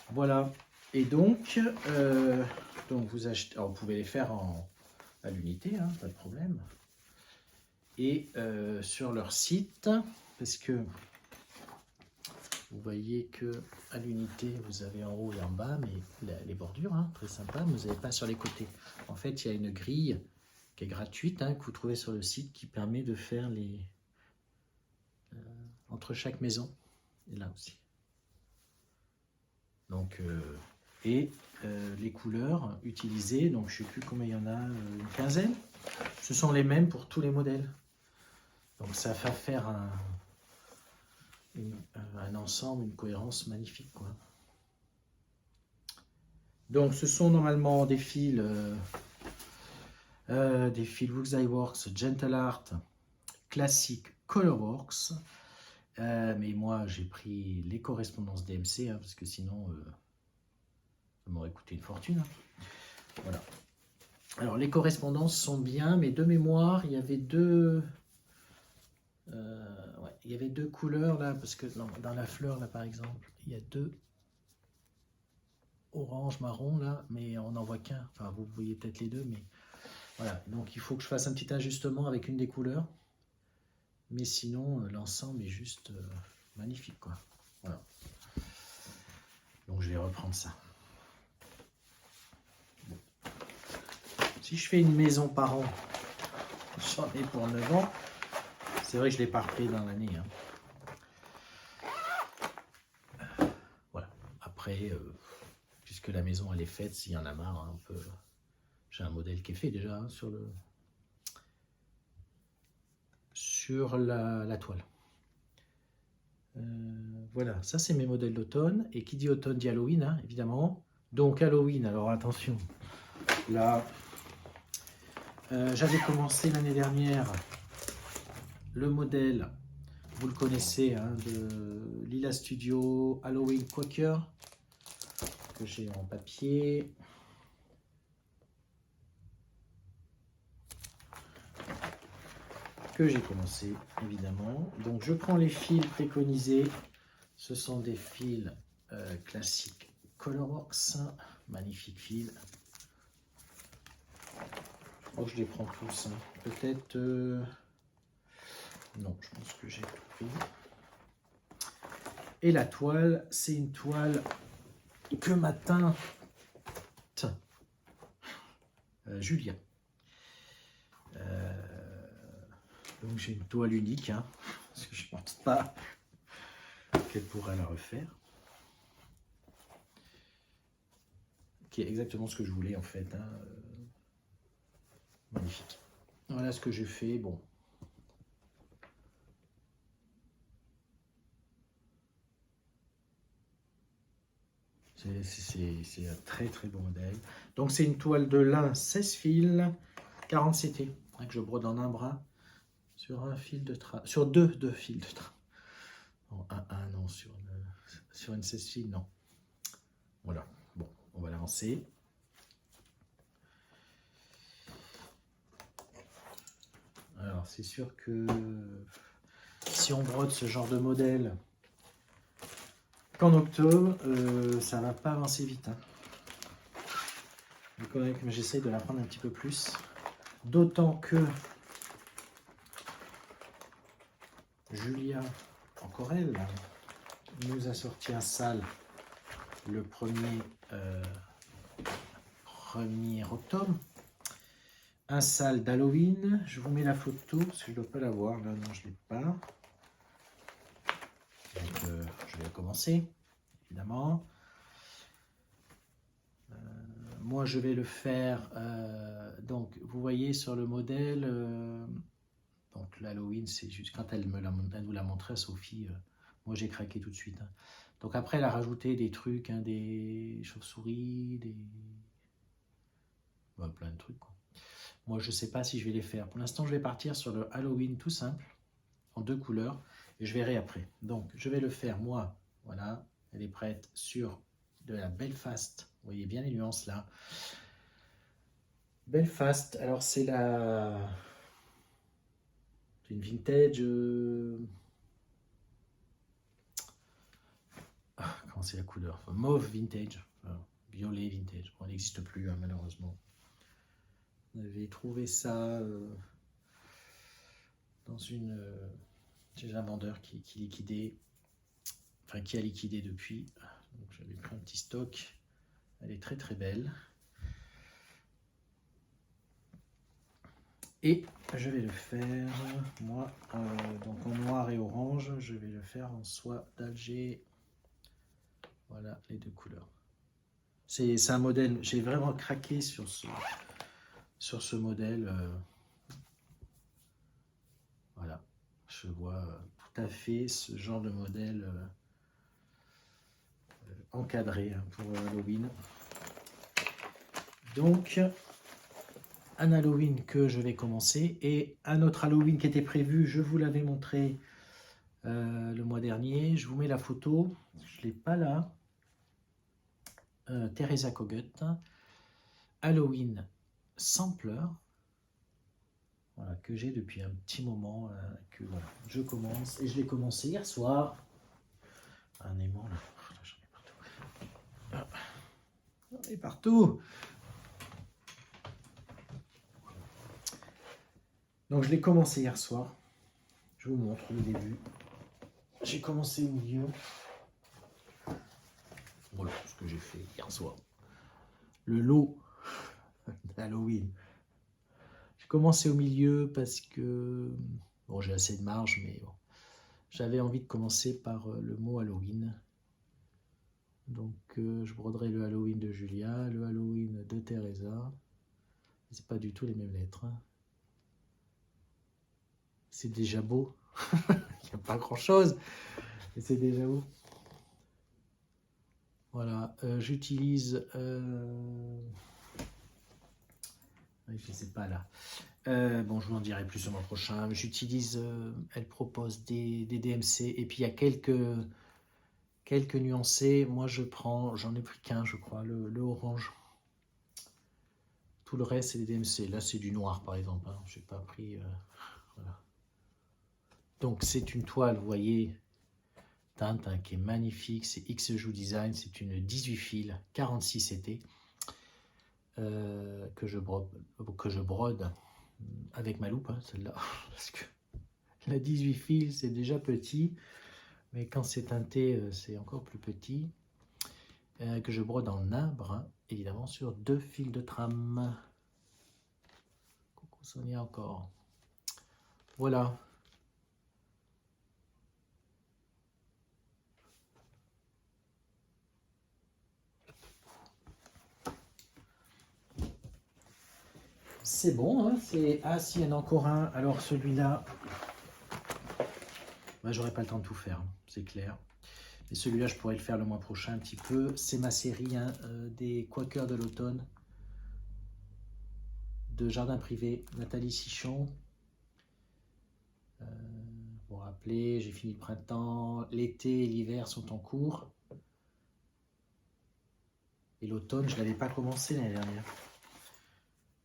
Voilà. Et donc vous achetez, alors vous pouvez les faire à l'unité, hein, pas de problème. Et sur leur site, parce que vous voyez que à l'unité, vous avez en haut et en bas, mais les bordures, hein, très sympa, mais vous n'avez pas sur les côtés. En fait, il y a une grille qui est gratuite, hein, que vous trouvez sur le site, qui permet de faire les entre chaque maison. et là aussi. Donc, les couleurs utilisées, donc je ne sais plus combien il y en a, une quinzaine. Ce sont les mêmes pour tous les modèles. Donc ça va faire un ensemble, une cohérence magnifique, quoi. Donc ce sont normalement des fils Woolseyworks, Gentle Art, Classic, Colorworks. Mais moi j'ai pris les correspondances DMC, hein, parce que sinon ça m'aurait coûté une fortune. Hein. Voilà. Alors les correspondances sont bien, mais de mémoire il y avait deux couleurs là, parce que dans la fleur là par exemple, il y a deux orange, marron là, mais on n'en voit qu'un. Enfin vous voyez peut-être les deux, mais voilà. Donc il faut que je fasse un petit ajustement avec une des couleurs. Mais sinon l'ensemble est juste magnifique, quoi. Voilà. Donc je vais reprendre ça. Bon. Si je fais une maison par an, j'en ai pour 9 ans. C'est vrai que je ne l'ai pas repris dans l'année. Hein. Voilà. Après, puisque la maison elle est faite, s'il y en a marre, hein, j'ai un modèle qui est fait déjà, hein, sur la toile. Voilà, ça c'est mes modèles d'automne. Et qui dit automne dit Halloween, hein, évidemment. Donc Halloween, alors attention. Là, j'avais commencé l'année dernière le modèle, vous le connaissez, hein, de Lila Studio Halloween Quaker, que j'ai en papier. Que j'ai commencé, évidemment. Donc je prends les fils préconisés. Ce sont des fils classiques Colorworks. Magnifiques fils. Je crois que je les prends tous. Hein. Peut-être... non, je pense que j'ai tout pris. Et la toile, c'est une toile que m'a teinte Julia. Donc j'ai une toile unique, hein, parce que je ne pense pas qu'elle pourrait la refaire. Qui est exactement ce que je voulais en fait. Hein. Magnifique. Voilà ce que j'ai fait. Bon. C'est un très très bon modèle. Donc c'est une toile de lin 16 fils, 40 CT, hein, que je brode en un bras sur un fil de train, sur deux fils de train. Non, non, sur une 16 fils, non. Voilà, bon, on va la lancer. Alors c'est sûr que si on brode ce genre de modèle qu'en octobre, ça va pas avancer vite. Hein. Donc j'essaye de la prendre un petit peu plus. D'autant que Julia, encore elle, nous a sorti un sale le 1er octobre. Un sale d'Halloween. Je vous mets la photo parce que je ne dois pas la voir. Là, non, je ne l'ai pas. Donc, je vais commencer, évidemment. Moi, je vais le faire. Donc, vous voyez sur le modèle. Donc, l'Halloween, c'est juste quand elle nous l'a montré à Sophie. Moi, j'ai craqué tout de suite. Hein. Donc, après, elle a rajouté des trucs, hein, des chauves-souris, plein de trucs, quoi. Moi, je ne sais pas si je vais les faire. Pour l'instant, je vais partir sur le Halloween tout simple, en 2 couleurs, et je verrai après. Donc, je vais le faire, moi, voilà, elle est prête, sur de la Belfast. Vous voyez bien les nuances là. Belfast, alors c'est c'est une vintage... comment c'est la couleur? Mauve vintage, violet vintage. Bon, elle n'existe plus, hein, malheureusement. On avait trouvé ça dans chez un vendeur qui liquidait, enfin qui a liquidé depuis. Donc j'avais pris un petit stock. Elle est très très belle. Et je vais le faire, moi, donc en noir et orange, je vais le faire en soie d'Alger. Voilà les deux couleurs. C'est un modèle, j'ai vraiment craqué sur ce modèle. Voilà, je vois tout à fait ce genre de modèle encadré pour Halloween. Donc, un Halloween que je vais commencer et un autre Halloween qui était prévu, je vous l'avais montré le mois dernier. Je vous mets la photo, je ne l'ai pas là. Teresa Kogut, Halloween sans pleurs, voilà, que j'ai depuis un petit moment, que voilà, je commence et je l'ai commencé hier soir. Un aimant là, j'en ai partout. Donc je l'ai commencé hier soir. Je vous montre le début. J'ai commencé au milieu. Voilà ce que j'ai fait hier soir. Le lot d'Halloween. J'ai commencé au milieu parce que bon, j'ai assez de marge, mais bon, j'avais envie de commencer par le mot Halloween. Donc je broderai le Halloween de Julia, le Halloween de Teresa. C'est pas du tout les mêmes lettres. Hein. C'est déjà beau. Il n'y a pas grand chose, mais c'est déjà beau. Voilà, j'utilise. Je ne sais pas là. Bon, je vous en dirai plus le mois prochain. J'utilise. Elle propose des DMC et puis il y a quelques nuancés. Moi, j'en ai pris qu'un, je crois, le orange. Tout le reste, c'est des DMC. Là, c'est du noir, par exemple. Hein. Je n'ai pas pris. Voilà. Donc, c'est une toile, vous voyez, teinte hein, qui est magnifique. C'est XJou Design. C'est une 18 fils, 46 CT. Que je brode avec ma loupe, hein, celle-là. Parce que la 18 fils, c'est déjà petit. Mais quand c'est teinté, c'est encore plus petit. Que je brode en un brin, évidemment, sur 2 fils de trame. Coucou Sonia encore. Voilà. C'est bon, hein, ah si, il y en a encore un. Alors celui-là, bah, j'aurais pas le temps de tout faire, hein, c'est clair. Et celui-là, je pourrais le faire le mois prochain un petit peu. C'est ma série hein, des Quakers de l'automne. De Jardin Privé, Nathalie Sichon. Vous vous rappelez, j'ai fini le printemps. L'été et l'hiver sont en cours. Et l'automne, je ne l'avais pas commencé l'année dernière.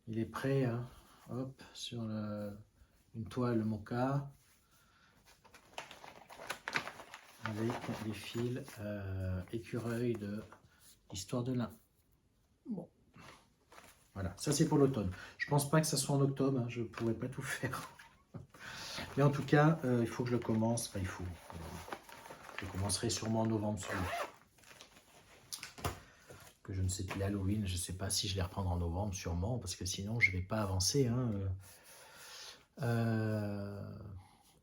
Il est prêt, hein, hop, sur une toile mocha. Avec des fils écureuil de l'histoire de l'Ain. Bon, voilà, ça c'est pour l'automne. Je pense pas que ça soit en octobre, hein, je ne pourrais pas tout faire. Mais en tout cas, il faut que je le commence. Enfin, je commencerai sûrement en novembre. Que je ne sais plus, Halloween, je ne sais pas si je les reprendre en novembre, sûrement, parce que sinon je ne vais pas avancer. Hein.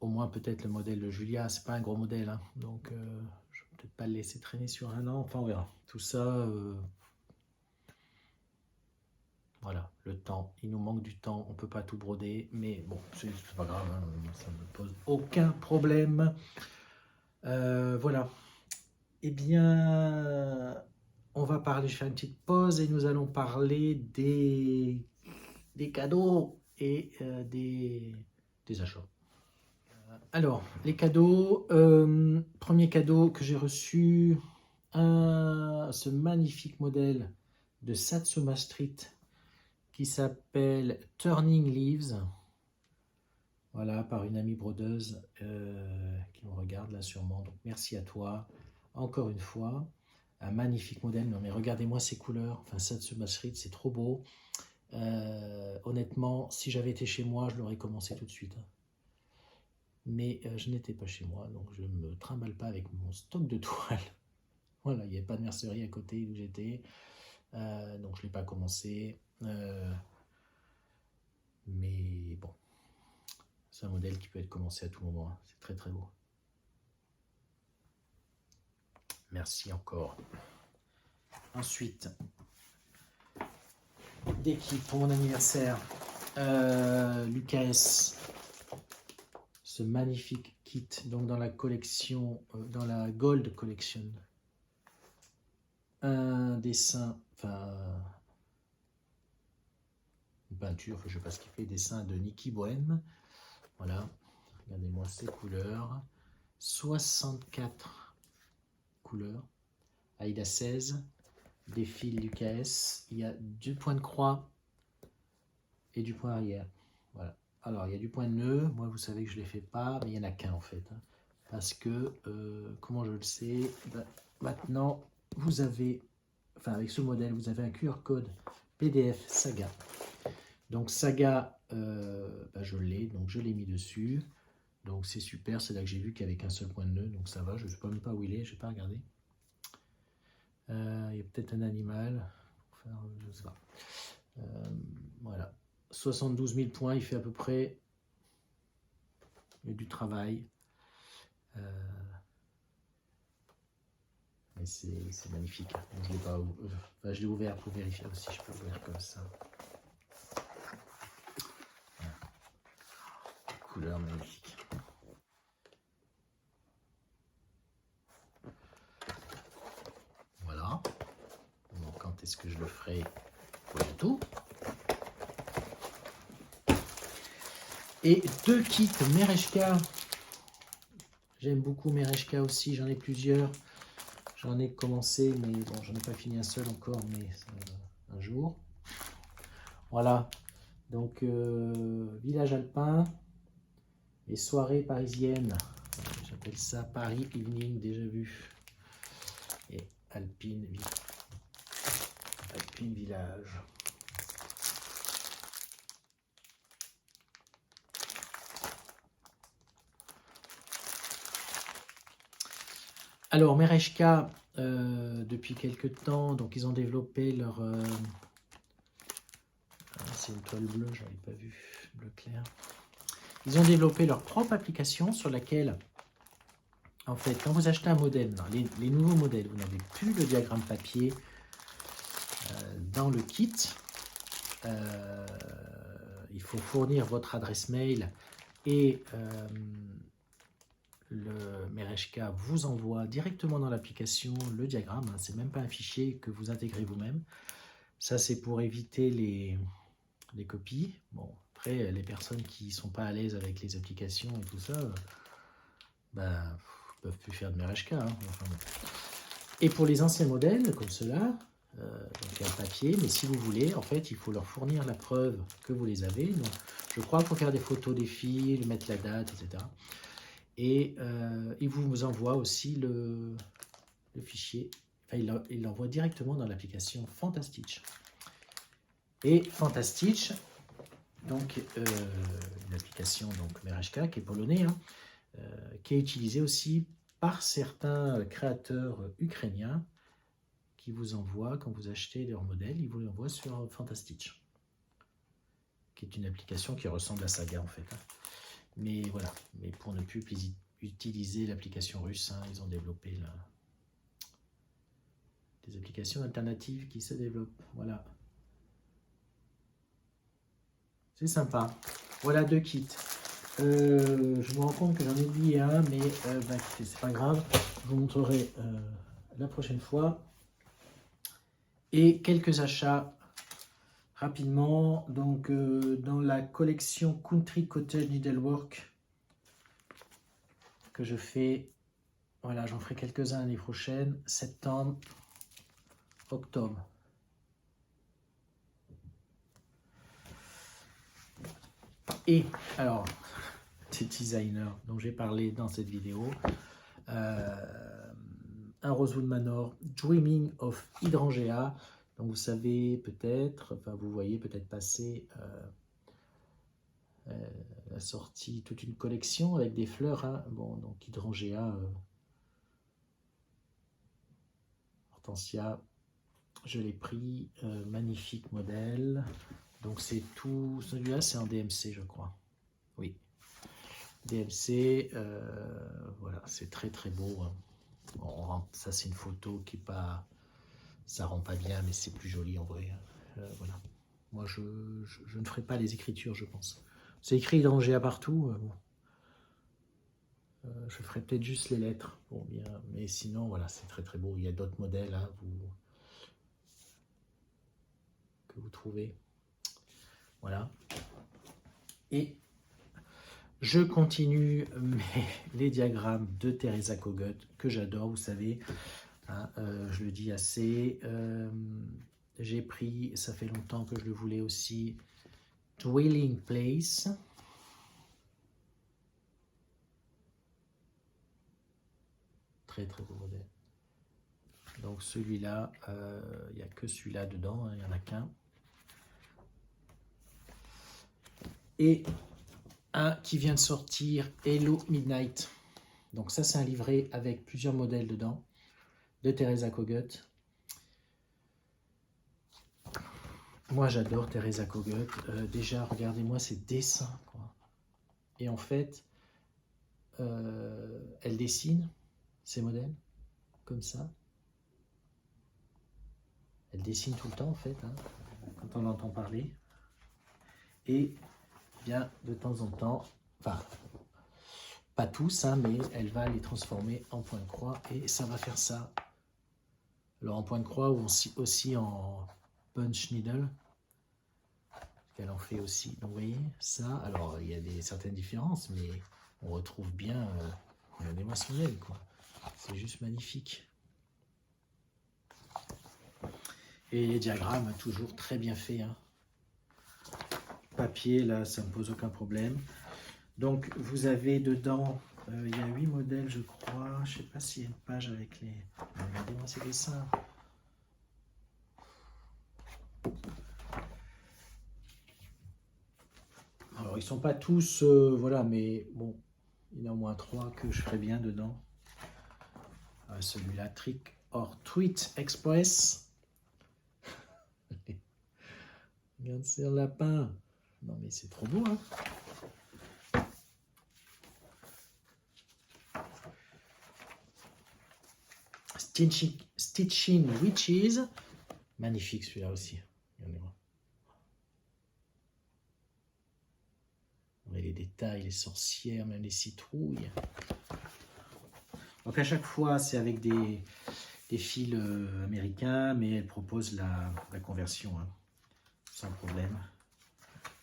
Au moins peut-être le modèle de Julia, c'est pas un gros modèle, hein, donc je vais peut-être pas le laisser traîner sur un an, enfin on verra. Tout ça, voilà, le temps, il nous manque du temps, on peut pas tout broder, mais bon, c'est pas grave, hein, ça ne me pose aucun problème. Voilà, eh bien, on va parler, je fais une petite pause et nous allons parler des cadeaux et des achats. Alors, les cadeaux. Premier cadeau que j'ai reçu, ce magnifique modèle de Satsuma Street qui s'appelle Turning Leaves. Voilà, par une amie brodeuse qui me regarde là sûrement. Donc merci à toi, encore une fois. Un magnifique modèle. Non mais regardez-moi ces couleurs. Enfin, Satsuma Street, c'est trop beau. Honnêtement, si j'avais été chez moi, je l'aurais commencé tout de suite. Mais je n'étais pas chez moi, donc je ne me trimballe pas avec mon stock de toiles. Voilà, il n'y avait pas de mercerie à côté où j'étais, donc je ne l'ai pas commencé. Mais bon, c'est un modèle qui peut être commencé à tout moment, hein. C'est très très beau. Merci encore. Ensuite, des kits pour mon anniversaire. L'UKS, ce magnifique kit, donc dans la collection, dans la Gold Collection. Un dessin, enfin, une peinture, je ne sais pas ce qu'il fait, dessin de Niki Bohem. Voilà, regardez-moi ces couleurs. 64 couleurs. Aïda 16, des fils l'UKS. Il y a du point de croix et du point arrière. Voilà. Alors, il y a du point de nœud. Moi, vous savez que je ne les fais pas, mais il n'y en a qu'un en fait. Hein. Parce que, comment je le sais, ben, maintenant, vous avez, enfin avec ce modèle, vous avez un QR code PDF Saga. Donc Saga, ben, je l'ai, donc je l'ai mis dessus. Donc c'est super, c'est là que j'ai vu qu'il n'y avait qu'un seul point de nœud, donc ça va, je ne sais même pas où il est, je n'ai pas regardé. Il y a peut-être un animal, enfin, je ne sais pas. Voilà, 72 000 points, il fait à peu près, il y a du travail. Mais c'est magnifique. Je l'ai pas, enfin, je l'ai ouvert pour vérifier aussi, je peux ouvrir comme ça. Voilà. Couleur magnifique. Voilà. Donc, quand est-ce que je le ferai? Bientôt. Et deux kits Mereshka. J'aime beaucoup Mereshka aussi, j'en ai plusieurs. J'en ai commencé, mais bon, j'en ai pas fini un seul encore, mais un jour. Voilà. Donc, village alpin et soirée parisienne. J'appelle ça Paris Evening, déjà vu. Et Alpine Village. Alors, Mereshka, depuis quelques temps, donc ils ont développé leur... c'est une toile bleue, je n'avais pas vu, bleu clair. Ils ont développé leur propre application sur laquelle, en fait, quand vous achetez un modèle, les nouveaux modèles, vous n'avez plus le diagramme papier dans le kit. Il faut fournir votre adresse mail et le Mereshka vous envoie directement dans l'application le diagramme. Hein, c'est même pas un fichier que vous intégrez vous-même. Ça, c'est pour éviter les copies. Bon, après, les personnes qui ne sont pas à l'aise avec les applications et tout ça, ben, peuvent plus faire de Mereshka. Hein. Enfin, bon. Et pour les anciens modèles, comme ceux-là, donc il y a le papier, mais si vous voulez, en fait, il faut leur fournir la preuve que vous les avez. Donc, je crois qu'il faut faire des photos des fils, mettre la date, etc. Et il vous envoie aussi le fichier. Enfin, il l'envoie directement dans l'application Fantastitch. Et Fantastitch, donc une application donc Mereshka qui est polonais, hein, qui est utilisée aussi par certains créateurs ukrainiens qui vous envoient, quand vous achetez leur modèle, ils vous l'envoient sur Fantastitch, qui est une application qui ressemble à Saga en fait. Hein. Mais voilà, mais pour ne plus utiliser l'application russe, hein, ils ont développé des applications alternatives qui se développent. Voilà. C'est sympa. Voilà deux kits. Je me rends compte que j'en ai oublié un, mais bah, c'est pas grave. Je vous montrerai la prochaine fois. Et quelques achats rapidement. Donc, dans la collection Country Cottage Needlework que je fais, voilà, j'en ferai quelques-uns l'année prochaine, septembre, octobre. Et alors, ces designers dont j'ai parlé dans cette vidéo, un Rosewood Manor, Dreaming of Hydrangea. Donc vous savez peut-être, enfin vous voyez peut-être passer la sortie, toute une collection avec des fleurs. Hein. Bon, donc Hydrangea, Hortensia, je l'ai pris, magnifique modèle. Donc c'est tout, celui-là c'est en DMC je crois. Oui, DMC, voilà, c'est très très beau. Hein. Bon, ça c'est une photo qui est pas, ça rend pas bien, mais c'est plus joli en vrai. Voilà. Moi je ne ferai pas les écritures, je pense. C'est écrit Hydrangea partout. Bon. Je ferai peut-être juste les lettres pour bien, mais sinon voilà, c'est très très beau. Il y a d'autres modèles hein, que vous trouvez. Voilà. Et je continue les diagrammes de Teresa Kogut que j'adore, vous savez. Hein, je le dis assez. J'ai pris, ça fait longtemps que je le voulais aussi, Dwelling Place. Très très beau modèle. Donc celui-là, il n'y a que celui-là dedans, hein, il n'y en a qu'un. Et un qui vient de sortir, Hello Midnight. Donc ça c'est un livret avec plusieurs modèles dedans, de Teresa Kogut. Moi j'adore Teresa Kogut. Déjà regardez-moi ses dessins, quoi. Et en fait, elle dessine ces modèles comme ça. Elle dessine tout le temps en fait, hein, quand on entend parler. Et bien de temps en temps, enfin pas tous, hein, mais elle va les transformer en point de croix et ça va faire ça. Alors en point de croix ou aussi en punch needle, qu'elle en fait aussi. Donc vous voyez ça. Alors il y a certaines différences, mais on retrouve bien. Regardez-moi ce modèle, quoi. C'est juste magnifique. Et les diagrammes, toujours très bien faits. Hein. Papier, là, ça ne me pose aucun problème. Donc, vous avez dedans, il y a 8 modèles, je crois. Je ne sais pas s'il y a une page avec les... Regardez-moi ces dessins. Alors, ils ne sont pas tous, voilà, mais bon, il y en a au moins 3 que je ferais bien dedans. Celui-là, Trick or Tweet Express. Regarde, c'est un lapin. Non, mais c'est trop beau, hein. Stitching Witches. Magnifique celui-là aussi. Regardez-moi. Les détails, les sorcières, même les citrouilles. Donc à chaque fois, c'est avec des fils américains, mais elle propose la conversion, hein, sans problème.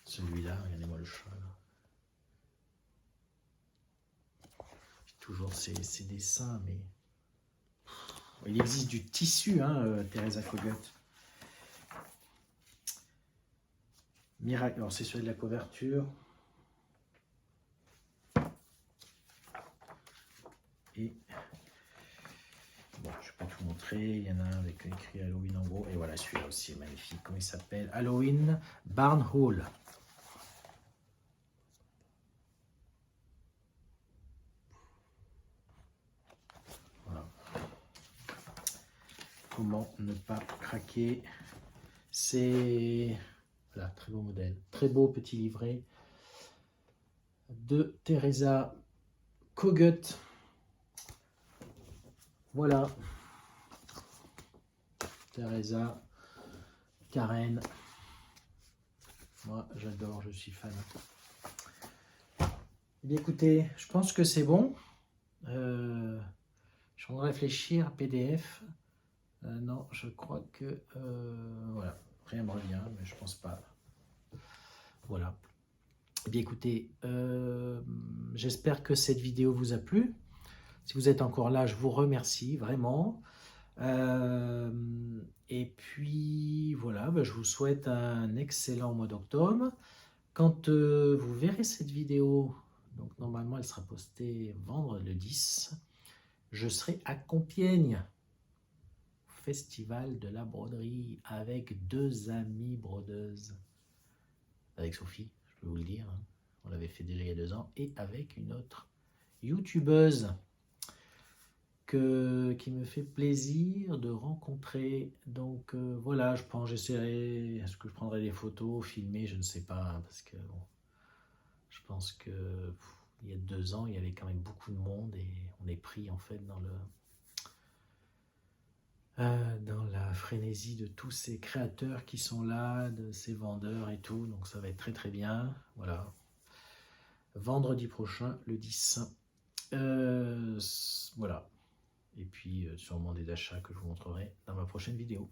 Celui-là, regardez-moi le chat. Toujours ces dessins, mais... Il existe du tissu, hein, Teresa Kogut. Miracle. Alors c'est celui de la couverture. Et bon, je ne vais pas tout montrer. Il y en a un avec écrit Halloween en gros. Et voilà, celui-là aussi est magnifique. Comment il s'appelle? Halloween Barn Hall. Voilà. Comment ne pas craquer? C'est... Voilà, très beau modèle. Très beau petit livret de Teresa Kogut. Voilà. Teresa, Karen. Moi, j'adore, je suis fan. Eh bien, écoutez, je pense que c'est bon. Je suis en train de réfléchir, PDF. Non, je crois que... voilà, rien ne me revient, mais je pense pas. Voilà. Eh bien, écoutez, j'espère que cette vidéo vous a plu. Si vous êtes encore là, je vous remercie vraiment. Et puis, voilà, ben, je vous souhaite un excellent mois d'octobre. Quand vous verrez cette vidéo, donc normalement elle sera postée vendredi le 10, je serai à Compiègne, au Festival de la broderie, avec 2 amies brodeuses. Avec Sophie, je peux vous le dire, hein. On l'avait fait déjà il y a 2 ans, et avec une autre youtubeuse qui me fait plaisir de rencontrer. Donc voilà, je pense j'essaierai, est-ce que je prendrai des photos, filmer, je ne sais pas, hein, parce que bon, je pense que il y a 2 ans, il y avait quand même beaucoup de monde et on est pris en fait dans la frénésie de tous ces créateurs qui sont là, de ces vendeurs et tout. Donc ça va être très très bien. Voilà. Vendredi prochain, le 10. Voilà. Et puis sûrement des achats que je vous montrerai dans ma prochaine vidéo.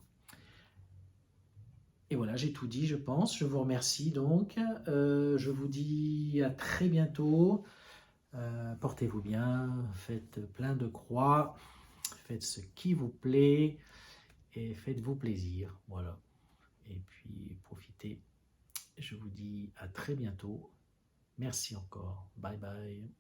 Et voilà, j'ai tout dit, je pense. Je vous remercie donc. Je vous dis à très bientôt. Portez-vous bien, faites plein de croix, faites ce qui vous plaît et faites-vous plaisir. Voilà. Et puis profitez. Je vous dis à très bientôt. Merci encore. Bye bye.